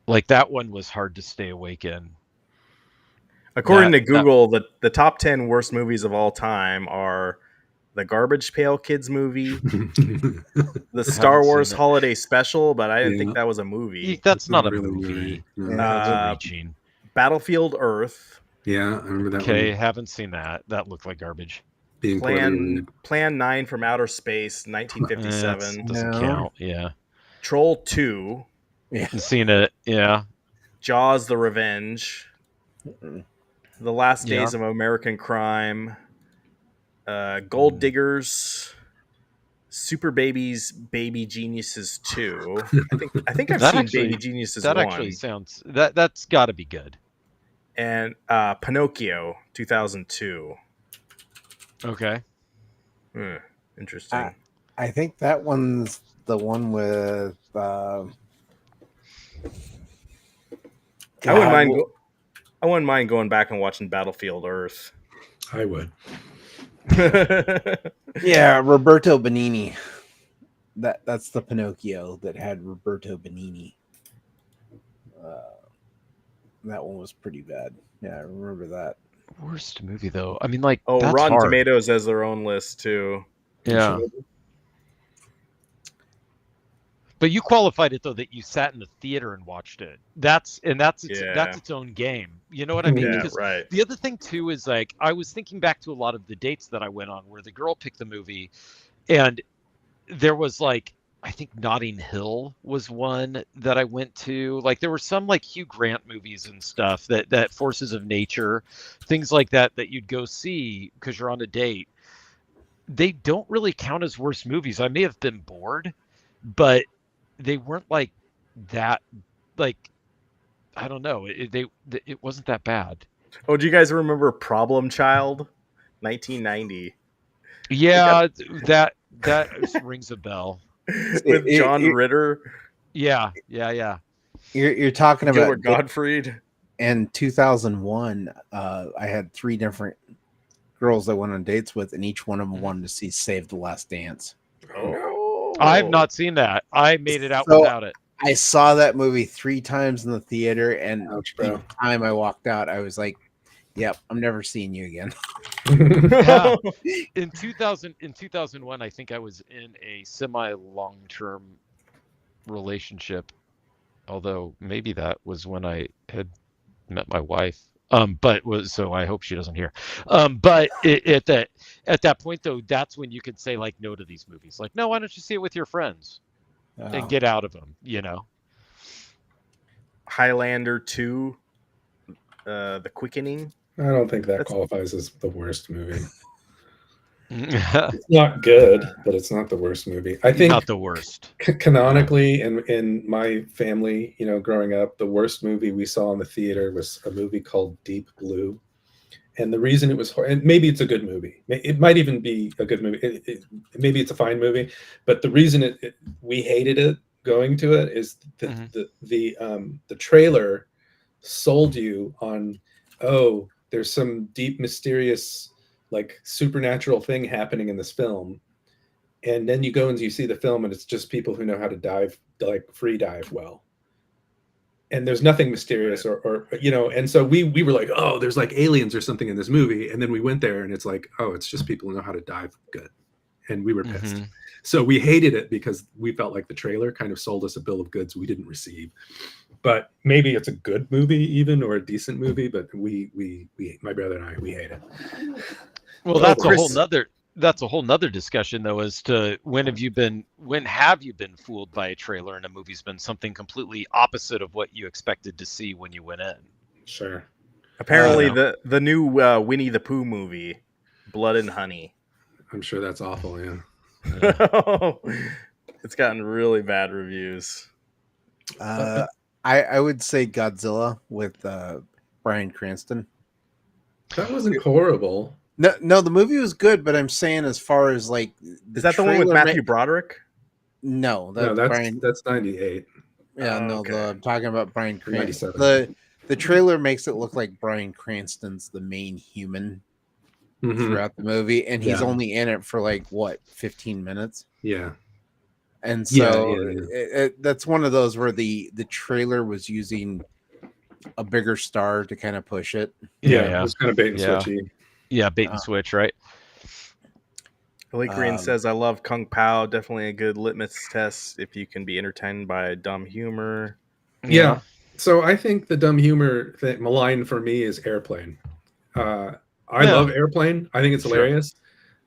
[SPEAKER 4] Like that one was hard to stay awake in.
[SPEAKER 1] According to Google, the top 10 worst movies of all time are the Garbage Pail Kids movie, the Star Wars Holiday Special, but I didn't think that was a movie.
[SPEAKER 4] That's not a movie.
[SPEAKER 1] Battlefield Earth.
[SPEAKER 14] Yeah, I remember that one.
[SPEAKER 4] Okay, haven't seen that. That looked like garbage.
[SPEAKER 1] Plan 9 from Outer Space, 1957.
[SPEAKER 4] Doesn't count, yeah.
[SPEAKER 1] Troll 2.
[SPEAKER 4] Yeah. Seen it, yeah.
[SPEAKER 1] Jaws: The Revenge. The Last Days of American Crime. Gold Diggers. Super Babies, Baby Geniuses 2. I think I've seen Baby Geniuses 1.
[SPEAKER 4] That actually sounds... That's got to be good.
[SPEAKER 1] And Pinocchio, 2002.
[SPEAKER 4] Okay.
[SPEAKER 1] Interesting.
[SPEAKER 3] I think that one's the one with...
[SPEAKER 1] I wouldn't mind going back and watching Battlefield Earth.
[SPEAKER 14] I would.
[SPEAKER 3] Yeah, Roberto Benigni. That's the Pinocchio that had Roberto Benigni. That one was pretty bad. Yeah, I remember that.
[SPEAKER 4] Worst movie though. I mean, like,
[SPEAKER 1] that's Rotten Tomatoes has their own list too.
[SPEAKER 4] Yeah. But you qualified it though that you sat in the theater and watched it. That's its own game. You know what I mean?
[SPEAKER 1] Yeah,
[SPEAKER 4] because
[SPEAKER 1] right.
[SPEAKER 4] The other thing too is like I was thinking back to a lot of the dates that I went on where the girl picked the movie, and there was like I think Notting Hill was one that I went to. Like there were some like Hugh Grant movies and stuff that Forces of Nature, things like that you'd go see because you're on a date. They don't really count as worst movies. I may have been bored, but they weren't like that. Like I don't know. It wasn't that bad.
[SPEAKER 1] Oh, do you guys remember Problem Child, 1990?
[SPEAKER 4] Yeah, that rings a bell.
[SPEAKER 1] With John Ritter.
[SPEAKER 4] Yeah.
[SPEAKER 3] You're talking about
[SPEAKER 1] Gilbert Gottfried.
[SPEAKER 3] In 2001, I had 3 different girls I went on dates with, and each one of them wanted to see Save the Last Dance.
[SPEAKER 1] Oh,
[SPEAKER 4] I've not seen that. I made it out without it.
[SPEAKER 3] I saw that movie 3 times in the theater, and
[SPEAKER 2] Ouch,
[SPEAKER 3] the
[SPEAKER 2] bro.
[SPEAKER 3] time I walked out, I was like, "Yep, I'm never seeing you again."
[SPEAKER 4] Yeah. In 2001, I think I was in a semi-long-term relationship. Although maybe that was when I had met my wife. So I hope she doesn't hear. But at that point though, that's when you could say like no to these movies. Like, no, why don't you see it with your friends and get out of them? You know.
[SPEAKER 1] Highlander 2, The Quickening.
[SPEAKER 2] I don't think that qualifies as the worst movie. It's not good, but it's not the worst movie. I think
[SPEAKER 4] not the worst.
[SPEAKER 2] Canonically, in my family, growing up, the worst movie we saw in the theater was a movie called Deep Blue. And the reason it was, and maybe it's a good movie. It might even be a good movie. Maybe it's a fine movie, but the reason we hated it going to it is the trailer sold you on, oh, there's some deep, mysterious, like supernatural thing happening in this film, and then you go and you see the film, and it's just people who know how to dive, like free dive well, and there's nothing mysterious or and so we were like, oh, there's like aliens or something in this movie, and then we went there, and it's like, oh, it's just people who know how to dive good, and we were pissed. So we hated it because we felt like the trailer kind of sold us a bill of goods we didn't receive. But maybe it's a good movie even, or a decent movie, but we my brother and I, we hate it.
[SPEAKER 4] Well, that's a whole nother discussion though, as to when have you been fooled by a trailer and a movie's been something completely opposite of what you expected to see when you went in.
[SPEAKER 2] Sure.
[SPEAKER 1] Apparently the new Winnie the Pooh movie, Blood and Honey.
[SPEAKER 2] I'm sure that's awful, yeah.
[SPEAKER 1] It's gotten really bad reviews.
[SPEAKER 3] I would say Godzilla with Bryan Cranston.
[SPEAKER 2] That wasn't horrible.
[SPEAKER 3] No, the movie was good, but I'm saying as far as like,
[SPEAKER 1] is that the one with Matthew Broderick?
[SPEAKER 3] No,
[SPEAKER 2] that's 98.
[SPEAKER 3] Yeah, I'm talking about Bryan Cranston.
[SPEAKER 2] 97.
[SPEAKER 3] The trailer makes it look like Bryan Cranston's the main human throughout the movie, and he's only in it for like what, 15 minutes?
[SPEAKER 2] Yeah.
[SPEAKER 3] And so
[SPEAKER 2] Yeah.
[SPEAKER 3] that's one of those where the trailer was using a bigger star to kind of push it.
[SPEAKER 2] Yeah. It was kind of bait and
[SPEAKER 4] Yeah.
[SPEAKER 2] switchy.
[SPEAKER 4] Yeah, bait and switch, right?
[SPEAKER 1] Elite Green says, I love Kung Pao. Definitely a good litmus test if you can be entertained by dumb humor.
[SPEAKER 2] Yeah. So I think the dumb humor malign for me is Airplane. I love Airplane. I think it's hilarious.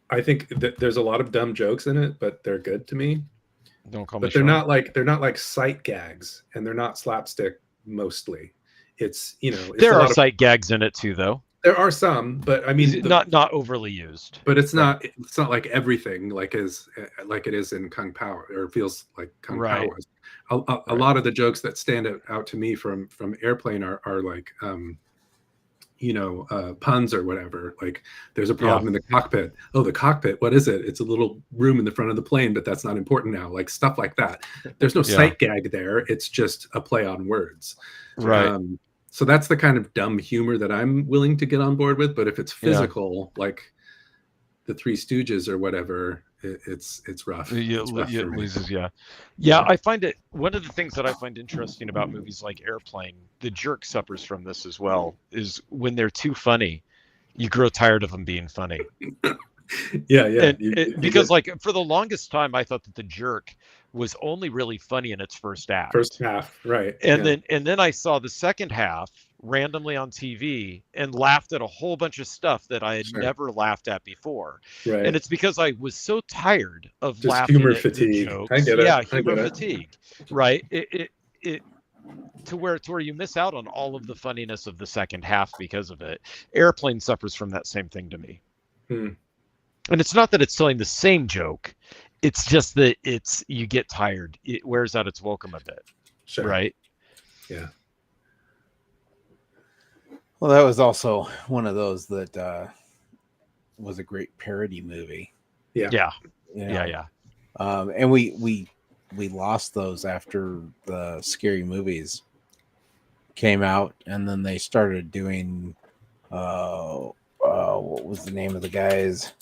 [SPEAKER 2] I think that there's a lot of dumb jokes in it, but they're good to me.
[SPEAKER 4] Don't call me
[SPEAKER 2] But they're
[SPEAKER 4] Sean.
[SPEAKER 2] not like sight gags, and they're not slapstick mostly. It's
[SPEAKER 4] There are sight gags in it too, though.
[SPEAKER 2] There are some, but I mean
[SPEAKER 4] not overly used.
[SPEAKER 2] But it's not like everything like it is in Kung Pao, or feels like Kung Pao was. A lot of the jokes that stand out to me from Airplane are like puns or whatever. Like there's a problem in the cockpit. Oh, the cockpit, what is it? It's a little room in the front of the plane, but that's not important now. Like stuff like that. There's no sight gag there. It's just a play on words.
[SPEAKER 4] Right.
[SPEAKER 2] So that's the kind of dumb humor that I'm willing to get on board with. But if it's physical, like the Three Stooges or whatever, it's rough. It's rough
[SPEAKER 4] It
[SPEAKER 2] for me.
[SPEAKER 4] loses, yeah. I find it one of the things that I find interesting about movies like Airplane. The Jerk suffers from this as well. Is when they're too funny, you grow tired of them being funny.
[SPEAKER 2] Yeah.
[SPEAKER 4] Because like for the longest time, I thought that The Jerk was only really funny in its first act.
[SPEAKER 2] First half, right?
[SPEAKER 4] And then I saw the second half randomly on TV and laughed at a whole bunch of stuff that I had never laughed at before.
[SPEAKER 2] Right.
[SPEAKER 4] And it's because I was so tired of
[SPEAKER 2] Just
[SPEAKER 4] laughing
[SPEAKER 2] humor
[SPEAKER 4] at
[SPEAKER 2] fatigue.
[SPEAKER 4] the jokes.
[SPEAKER 2] I get it.
[SPEAKER 4] Yeah,
[SPEAKER 2] I
[SPEAKER 4] humor
[SPEAKER 2] get it.
[SPEAKER 4] fatigue. Right. It to where you miss out on all of the funniness of the second half because of it. Airplane suffers from that same thing to me. And it's not that it's telling the same joke. It's just that you get tired. It wears out its welcome a bit.
[SPEAKER 2] Sure.
[SPEAKER 4] Right.
[SPEAKER 2] Yeah.
[SPEAKER 3] Well, that was also one of those that was a great parody movie.
[SPEAKER 2] Yeah.
[SPEAKER 3] And we lost those after the Scary Movies came out, and then they started doing what was the name of the guys?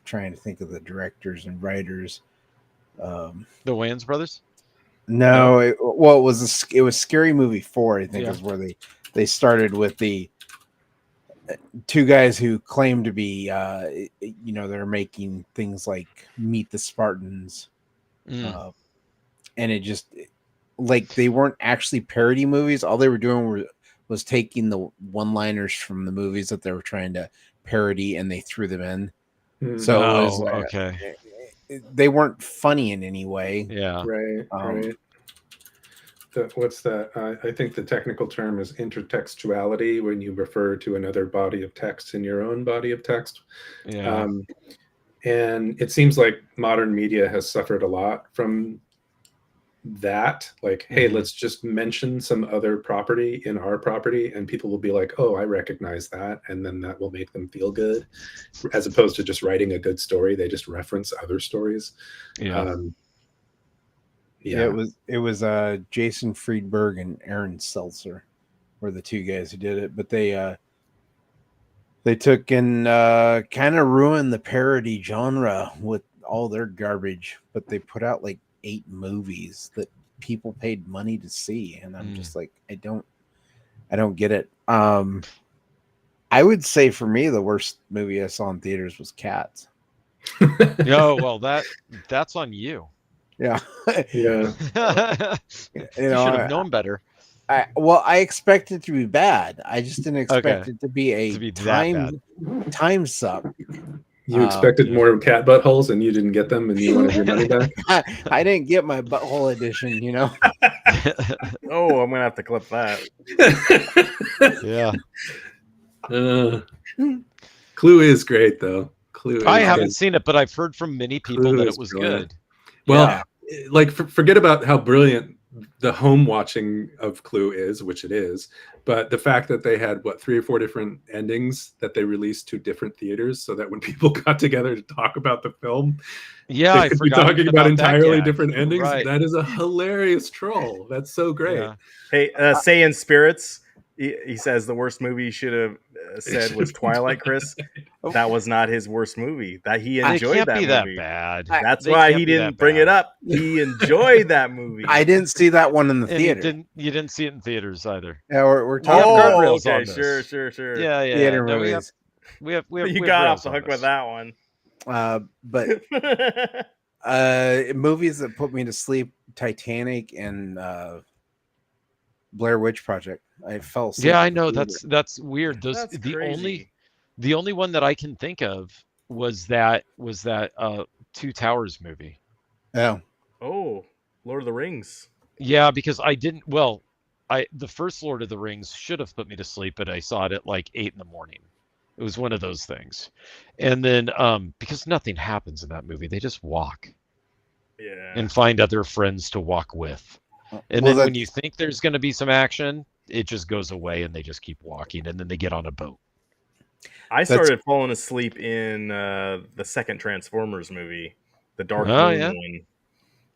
[SPEAKER 3] Trying to think of the directors and writers.
[SPEAKER 4] The Wayans brothers?
[SPEAKER 3] No, it was Scary Movie 4, I think, is where they started with the two guys who claimed to be they're making things like Meet the Spartans. And it just like they weren't actually parody movies. All they were doing was taking the one-liners from the movies that they were trying to parody, and they threw them in. So it was
[SPEAKER 4] okay.
[SPEAKER 3] They weren't funny in any way.
[SPEAKER 4] Yeah.
[SPEAKER 2] Right. Right. What's that? I think the technical term is intertextuality, when you refer to another body of text in your own body of text.
[SPEAKER 4] Yeah.
[SPEAKER 2] And it seems like modern media has suffered a lot from that. Like, hey, let's just mention some other property in our property, and people will be like, oh, I recognize that, and then that will make them feel good, as opposed to just writing a good story. They just reference other stories.
[SPEAKER 3] It was Jason Friedberg and Aaron Seltzer were the two guys who did it, but they took and kind of ruined the parody genre with all their garbage. But they put out like 8 movies that people paid money to see, and I'm just like, I don't get it. I would say for me the worst movie I saw in theaters was Cats.
[SPEAKER 4] Oh, well, that's on you.
[SPEAKER 3] Yeah.
[SPEAKER 2] Yeah.
[SPEAKER 4] You should have known better.
[SPEAKER 3] I expected it to be bad. I just didn't expect it to be a time suck.
[SPEAKER 2] You expected more cat buttholes, and you didn't get them, and you wanted your money back.
[SPEAKER 3] I didn't get my butthole edition,
[SPEAKER 1] Oh, I'm gonna have to clip that.
[SPEAKER 4] Yeah.
[SPEAKER 2] Clue is great, though.
[SPEAKER 4] I haven't seen it, but I've heard from many people
[SPEAKER 2] Clue
[SPEAKER 4] that
[SPEAKER 2] is
[SPEAKER 4] it was
[SPEAKER 2] brilliant.
[SPEAKER 4] good.
[SPEAKER 2] Well, like forget about how brilliant the home watching of Clue is, which it is, but the fact that they had 3 or 4 different endings that they released to different theaters, so that when people got together to talk about the film,
[SPEAKER 4] they
[SPEAKER 2] could be talking about entirely different endings.
[SPEAKER 4] Right.
[SPEAKER 2] That is a hilarious troll. That's so great.
[SPEAKER 1] Hey, Say in Spirits, he says the worst movie should have said was Twilight, Chris, that was not his worst movie. That he
[SPEAKER 4] They
[SPEAKER 1] enjoyed
[SPEAKER 4] can't
[SPEAKER 1] that
[SPEAKER 4] be
[SPEAKER 1] movie.
[SPEAKER 4] that bad.
[SPEAKER 1] That's
[SPEAKER 4] They
[SPEAKER 1] why
[SPEAKER 4] can't
[SPEAKER 1] he
[SPEAKER 4] be
[SPEAKER 1] didn't
[SPEAKER 4] that
[SPEAKER 1] bring it
[SPEAKER 4] bad.
[SPEAKER 1] up. He enjoyed that movie.
[SPEAKER 3] I didn't see that one in the
[SPEAKER 4] And
[SPEAKER 3] theater.
[SPEAKER 4] you didn't see it in theaters either.
[SPEAKER 3] Yeah, we're
[SPEAKER 4] We have
[SPEAKER 3] talking
[SPEAKER 1] Oh,
[SPEAKER 4] guardrails
[SPEAKER 1] okay,
[SPEAKER 4] on this.
[SPEAKER 1] sure.
[SPEAKER 4] Yeah.
[SPEAKER 3] theater
[SPEAKER 4] No,
[SPEAKER 3] movies.
[SPEAKER 4] we have
[SPEAKER 1] You
[SPEAKER 4] we have
[SPEAKER 1] got
[SPEAKER 4] rails
[SPEAKER 1] off the
[SPEAKER 4] on
[SPEAKER 1] hook
[SPEAKER 4] this.
[SPEAKER 1] with that one.
[SPEAKER 3] But movies that put me to sleep: Titanic and Blair Witch Project. I fell asleep.
[SPEAKER 4] Yeah, I
[SPEAKER 3] in the
[SPEAKER 4] know
[SPEAKER 3] theater.
[SPEAKER 4] that's weird. Those
[SPEAKER 1] That's
[SPEAKER 4] the
[SPEAKER 1] crazy.
[SPEAKER 4] only one that I can think of was that Two Towers movie.
[SPEAKER 3] Yeah.
[SPEAKER 1] Oh, Lord of the Rings.
[SPEAKER 4] Yeah, because the first Lord of the Rings should have put me to sleep, but I saw it at like 8 a.m. It was one of those things. And then because nothing happens in that movie, they just walk
[SPEAKER 1] Yeah.
[SPEAKER 4] and find other friends to walk with. And
[SPEAKER 3] Well,
[SPEAKER 4] then when you think there's going to be some action, it just goes away and they just keep walking, and then they get on a boat.
[SPEAKER 1] I started falling asleep in the second Transformers movie, the Dark
[SPEAKER 4] Oh,
[SPEAKER 1] Moon
[SPEAKER 4] yeah?
[SPEAKER 1] one.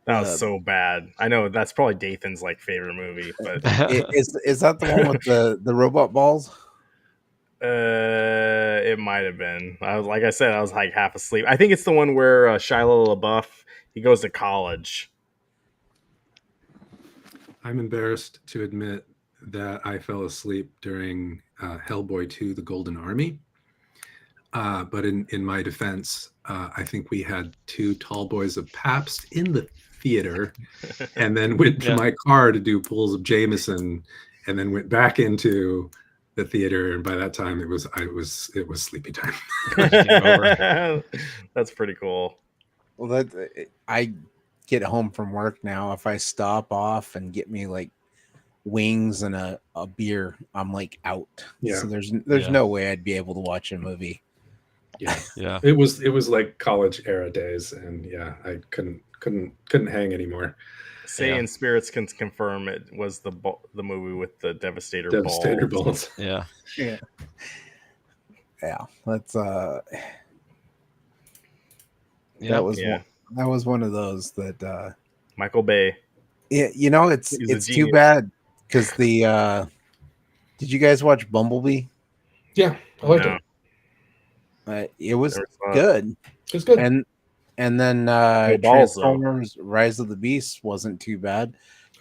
[SPEAKER 1] That was so bad. I know that's probably Dathan's like favorite movie, but
[SPEAKER 3] Is that the one with the robot balls?
[SPEAKER 1] it might have been. I was I was like half asleep. I think it's the one where Shia LaBeouf, he goes to college.
[SPEAKER 14] I'm embarrassed to admit that I fell asleep during Hellboy 2: The Golden Army. But in my defense, I think we had 2 tall boys of Pabst in the theater, and then went to my car to do pulls of Jameson, and then went back into the theater. And by that time, it was sleepy time.
[SPEAKER 1] That's pretty cool.
[SPEAKER 3] Well, I get home from work now. If I stop off and get me like wings and a beer, I'm like out.
[SPEAKER 2] Yeah.
[SPEAKER 3] So there's no way I'd be able to watch a movie.
[SPEAKER 4] Yeah.
[SPEAKER 2] It was like college era days, and yeah, I couldn't hang anymore.
[SPEAKER 1] Saying Spirits can confirm it was the movie with the Devastator
[SPEAKER 2] balls.
[SPEAKER 4] Yeah.
[SPEAKER 3] That's
[SPEAKER 4] Yeah.
[SPEAKER 3] that was one of those that
[SPEAKER 1] Michael Bay.
[SPEAKER 3] Yeah, you know, it's too
[SPEAKER 1] genius.
[SPEAKER 3] bad because the did you guys watch Bumblebee?
[SPEAKER 2] Yeah, I liked it.
[SPEAKER 3] It was
[SPEAKER 1] Never saw it.
[SPEAKER 3] good.
[SPEAKER 2] It's good.
[SPEAKER 3] And then
[SPEAKER 1] No balls, though.
[SPEAKER 3] Transformers Rise of the Beast wasn't too bad.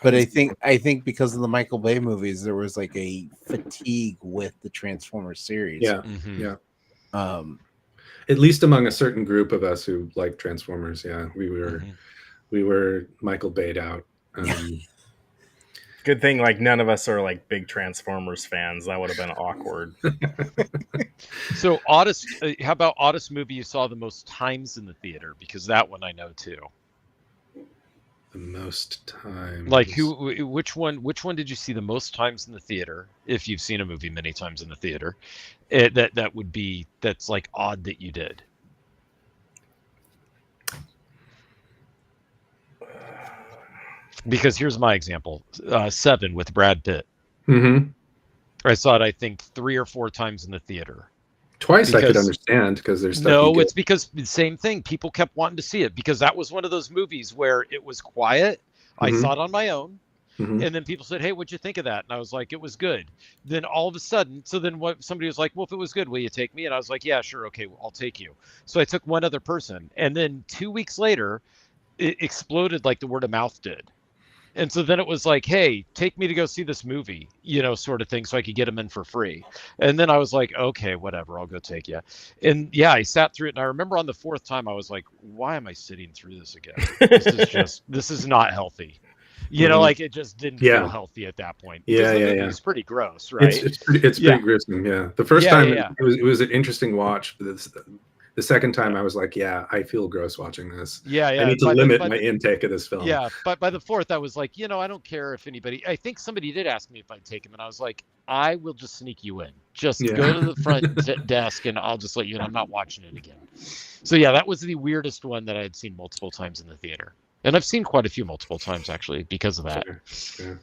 [SPEAKER 3] But I think because of the Michael Bay movies, there was like a fatigue with the Transformers series.
[SPEAKER 2] Yeah,
[SPEAKER 4] Mhm.
[SPEAKER 2] yeah. At least among a certain group of us who like Transformers, yeah, we were Michael Bay'd out.
[SPEAKER 1] Good thing like none of us are like big Transformers fans. That would have been awkward.
[SPEAKER 4] So oddest, how about oddest movie you saw the most times in the theater? Because that one I know too.
[SPEAKER 2] The most times.
[SPEAKER 4] Like which one did you see the most times in the theater? If you've seen a movie many times in the theater, that's like odd that you did. Because here's my example: Seven with Brad Pitt.
[SPEAKER 2] Mm-hmm.
[SPEAKER 4] I saw it, I think, 3 or 4 times in the theater.
[SPEAKER 2] Twice I could understand because there's stuff.
[SPEAKER 4] No, it's because the same thing. People kept wanting to see it because that was one of those movies where it was quiet. I saw it on my own.
[SPEAKER 2] Mhm.
[SPEAKER 4] And then people said, "Hey, what'd you think of that?" And I was like, "It was good." Then all of a sudden, somebody was like, "Well, if it was good, will you take me?" And I was like, "Yeah, sure, okay, I'll take you." So I took one other person, and then 2 weeks later, it exploded like the word of mouth did. And so then it was like, "Hey, take me to go see this movie," sort of thing, so I could get them in for free. And then I was like, "Okay, whatever, I'll go take you." And yeah, I sat through it, and I remember on the 4th time, I was like, "Why am I sitting through this again? This is not healthy." Like it just didn't feel healthy at that point.
[SPEAKER 2] Yeah,
[SPEAKER 4] Because the movie
[SPEAKER 2] yeah.
[SPEAKER 4] was pretty gross, right?
[SPEAKER 2] It's pretty gruesome. Yeah, the first time it was an interesting watch. But the second time I was like, yeah, I feel gross watching this.
[SPEAKER 4] Yeah.
[SPEAKER 2] I need to limit my intake of this film.
[SPEAKER 4] Yeah, but by the 4th, I was like, I don't care if anybody. I think somebody did ask me if I'd take him, and I was like, I will just sneak you in. Just go to the front desk, and I'll just let you in. I'm not watching it again. So yeah, that was the weirdest one that I had seen multiple times in the theater. And I've seen quite a few multiple times, actually, because of that.
[SPEAKER 2] Sure.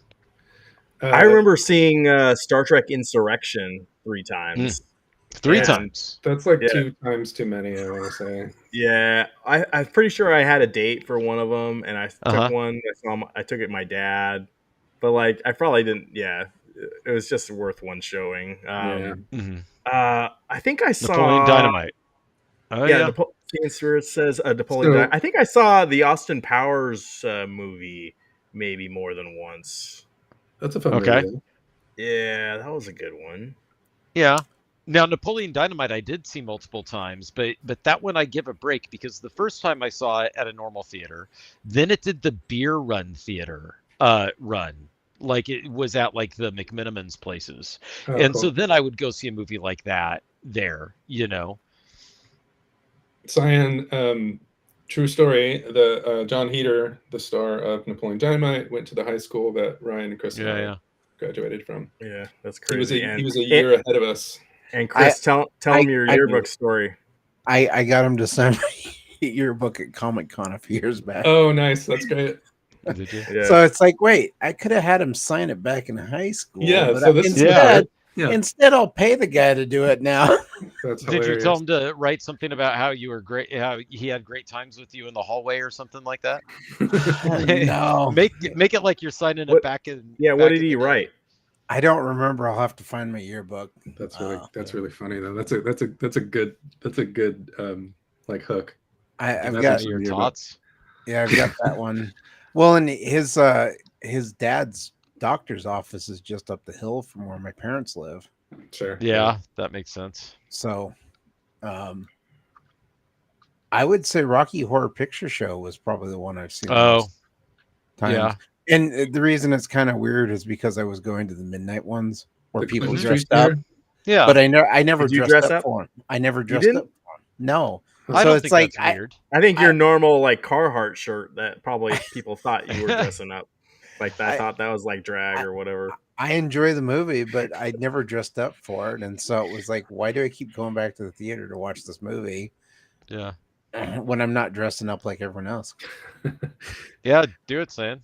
[SPEAKER 1] I remember seeing Star Trek Insurrection 3 times.
[SPEAKER 4] 3 times.
[SPEAKER 2] That's like 2 times too many, I want to say.
[SPEAKER 1] Yeah, I'm pretty sure I had a date for one of them, and I took one. I took it my dad, but like I probably didn't. Yeah, it was just worth one showing. I think I saw
[SPEAKER 4] Napoleon Dynamite. Oh yeah.
[SPEAKER 1] Teen Spirit says Napoleon
[SPEAKER 2] So-
[SPEAKER 1] Dynamite. I think I saw the Austin Powers movie maybe more than once.
[SPEAKER 2] That's a fun
[SPEAKER 4] Okay.
[SPEAKER 2] movie.
[SPEAKER 1] Yeah, that was a good one.
[SPEAKER 4] Yeah. Now Napoleon Dynamite I did see multiple times, but that one I give a break because the first time I saw it at a normal theater, then it did the beer run theater run. Like it was at like the McMinimans places.
[SPEAKER 2] Oh,
[SPEAKER 4] and
[SPEAKER 2] cool.
[SPEAKER 4] so then I would go see a movie like that there, you know.
[SPEAKER 2] Cyan, true story. The John Heder, the star of Napoleon Dynamite, went to the high school that Ryan and Chris and I graduated from.
[SPEAKER 1] Yeah, that's
[SPEAKER 2] He was
[SPEAKER 1] crazy.
[SPEAKER 2] he was a year ahead of us.
[SPEAKER 1] And Chris, tell him your yearbook story.
[SPEAKER 3] I got him to send me a yearbook at Comic Con a few years back.
[SPEAKER 2] Oh, nice. That's great.
[SPEAKER 4] Did you?
[SPEAKER 1] Yeah.
[SPEAKER 3] So it's like, wait, I could have had him sign it back in high school.
[SPEAKER 2] Yeah,
[SPEAKER 3] but
[SPEAKER 2] so this
[SPEAKER 3] instead,
[SPEAKER 2] yeah.
[SPEAKER 3] instead, I'll pay the guy to do it now.
[SPEAKER 2] That's
[SPEAKER 4] Did you
[SPEAKER 2] hilarious.
[SPEAKER 4] tell him to write something about how you were great, how he had great times with you in the hallway or something like that?
[SPEAKER 3] No.
[SPEAKER 4] Make it like you're signing it back in.
[SPEAKER 1] Yeah, what
[SPEAKER 4] back
[SPEAKER 1] did
[SPEAKER 4] in
[SPEAKER 1] he
[SPEAKER 4] the day.
[SPEAKER 1] write?
[SPEAKER 3] I don't remember. I'll have to find my yearbook.
[SPEAKER 2] That's really funny though. That's a good like hook.
[SPEAKER 3] I've
[SPEAKER 2] That's
[SPEAKER 3] got
[SPEAKER 2] a
[SPEAKER 4] Your
[SPEAKER 2] yearbook.
[SPEAKER 4] tots.
[SPEAKER 3] Yeah, I've got that one. Well, and his dad's doctor's office is just up the hill from where my parents live.
[SPEAKER 2] Sure.
[SPEAKER 4] Yeah, that makes sense.
[SPEAKER 3] So, I would say Rocky Horror Picture Show was probably the one I've seen. the
[SPEAKER 4] Oh,
[SPEAKER 3] most times.
[SPEAKER 4] yeah.
[SPEAKER 3] And the reason it's kind of weird is because I was going to the midnight ones where
[SPEAKER 2] The
[SPEAKER 3] people
[SPEAKER 2] Clinton
[SPEAKER 3] dressed
[SPEAKER 2] Street
[SPEAKER 3] up.
[SPEAKER 2] Theater?
[SPEAKER 4] Yeah.
[SPEAKER 3] But I never
[SPEAKER 1] Did you
[SPEAKER 3] dressed
[SPEAKER 1] dress
[SPEAKER 3] up
[SPEAKER 1] up?
[SPEAKER 3] for him. I never dressed
[SPEAKER 1] didn't?
[SPEAKER 3] up for him. No.
[SPEAKER 4] I
[SPEAKER 3] So
[SPEAKER 4] don't
[SPEAKER 3] it's
[SPEAKER 4] think
[SPEAKER 3] like
[SPEAKER 4] that's weird.
[SPEAKER 1] I think your normal like Carhartt shirt that probably people thought you were dressing up. Like I thought that was like drag or whatever.
[SPEAKER 3] I enjoy the movie, but I never dressed up for it. And so it was like, why do I keep going back to the theater to watch this movie
[SPEAKER 4] Yeah.
[SPEAKER 3] when I'm not dressing up like everyone else?
[SPEAKER 4] Yeah, do it, Sam.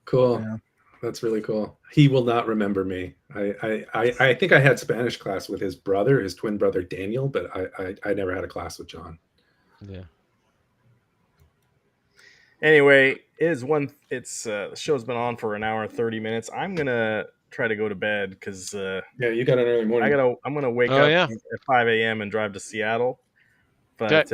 [SPEAKER 2] Cool.
[SPEAKER 3] Yeah.
[SPEAKER 2] That's really cool. He will not remember me. I think I had Spanish class with his brother, his twin brother Daniel, but I never had a class with John.
[SPEAKER 4] Yeah.
[SPEAKER 1] Anyway, the show's been on for an hour and 30 minutes. I'm gonna try to go to bed because
[SPEAKER 2] Yeah, you got an early morning.
[SPEAKER 1] I'm gonna wake
[SPEAKER 4] Oh,
[SPEAKER 1] up
[SPEAKER 4] yeah.
[SPEAKER 1] at 5 a.m. and drive to Seattle. But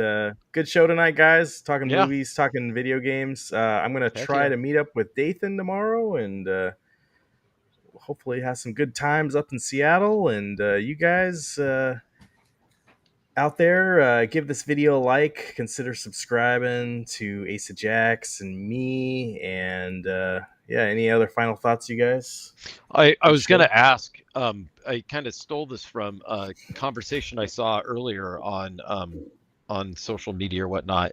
[SPEAKER 1] good show tonight, guys. Talking
[SPEAKER 4] Yeah.
[SPEAKER 1] movies, talking video games. I'm gonna
[SPEAKER 4] Heck
[SPEAKER 1] try
[SPEAKER 4] yeah.
[SPEAKER 1] to meet up with Dathan tomorrow and hopefully have some good times up in Seattle. And you guys out there, give this video a like. Consider subscribing to Ace of Jacks and me. And any other final thoughts, you guys?
[SPEAKER 4] I was going to ask, I kind of stole this from a conversation I saw earlier on social media or whatnot,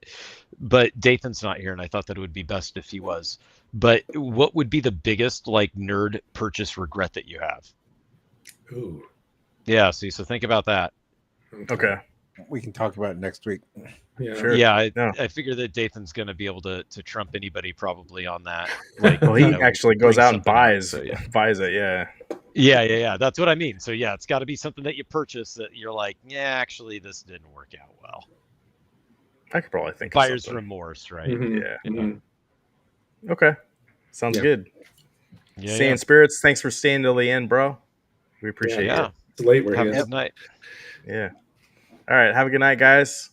[SPEAKER 4] but Dathan's not here and I thought that it would be best if he was. But what would be the biggest like nerd purchase regret that you have?
[SPEAKER 2] Ooh.
[SPEAKER 4] Yeah, so think about that.
[SPEAKER 1] Okay.
[SPEAKER 3] We can talk about it next week.
[SPEAKER 2] Yeah.
[SPEAKER 1] Sure.
[SPEAKER 4] Yeah,
[SPEAKER 1] No.
[SPEAKER 4] I figure that Dathan's going to be able to trump anybody probably on that. Like,
[SPEAKER 1] Well, he
[SPEAKER 4] you know,
[SPEAKER 1] actually goes
[SPEAKER 4] bring
[SPEAKER 1] out and
[SPEAKER 4] something
[SPEAKER 1] buys
[SPEAKER 4] so, yeah.
[SPEAKER 1] it. Yeah.
[SPEAKER 4] Yeah. That's what I mean. So yeah, it's got to be something that you purchase that you're like, yeah, actually, this didn't work out well.
[SPEAKER 1] I could probably think of
[SPEAKER 4] Buyer's
[SPEAKER 1] something.
[SPEAKER 4] remorse, right?
[SPEAKER 2] Mhm.
[SPEAKER 1] Yeah.
[SPEAKER 2] Mhm.
[SPEAKER 1] Okay. Sounds
[SPEAKER 2] Yeah.
[SPEAKER 1] good.
[SPEAKER 4] Yeah.
[SPEAKER 1] Seeing Spirits, thanks for staying till the end, bro. We appreciate
[SPEAKER 4] Yeah.
[SPEAKER 1] it.
[SPEAKER 2] It's late. We're
[SPEAKER 4] Have a
[SPEAKER 2] here.
[SPEAKER 4] good night.
[SPEAKER 1] Yeah. All right. Have a good night, guys.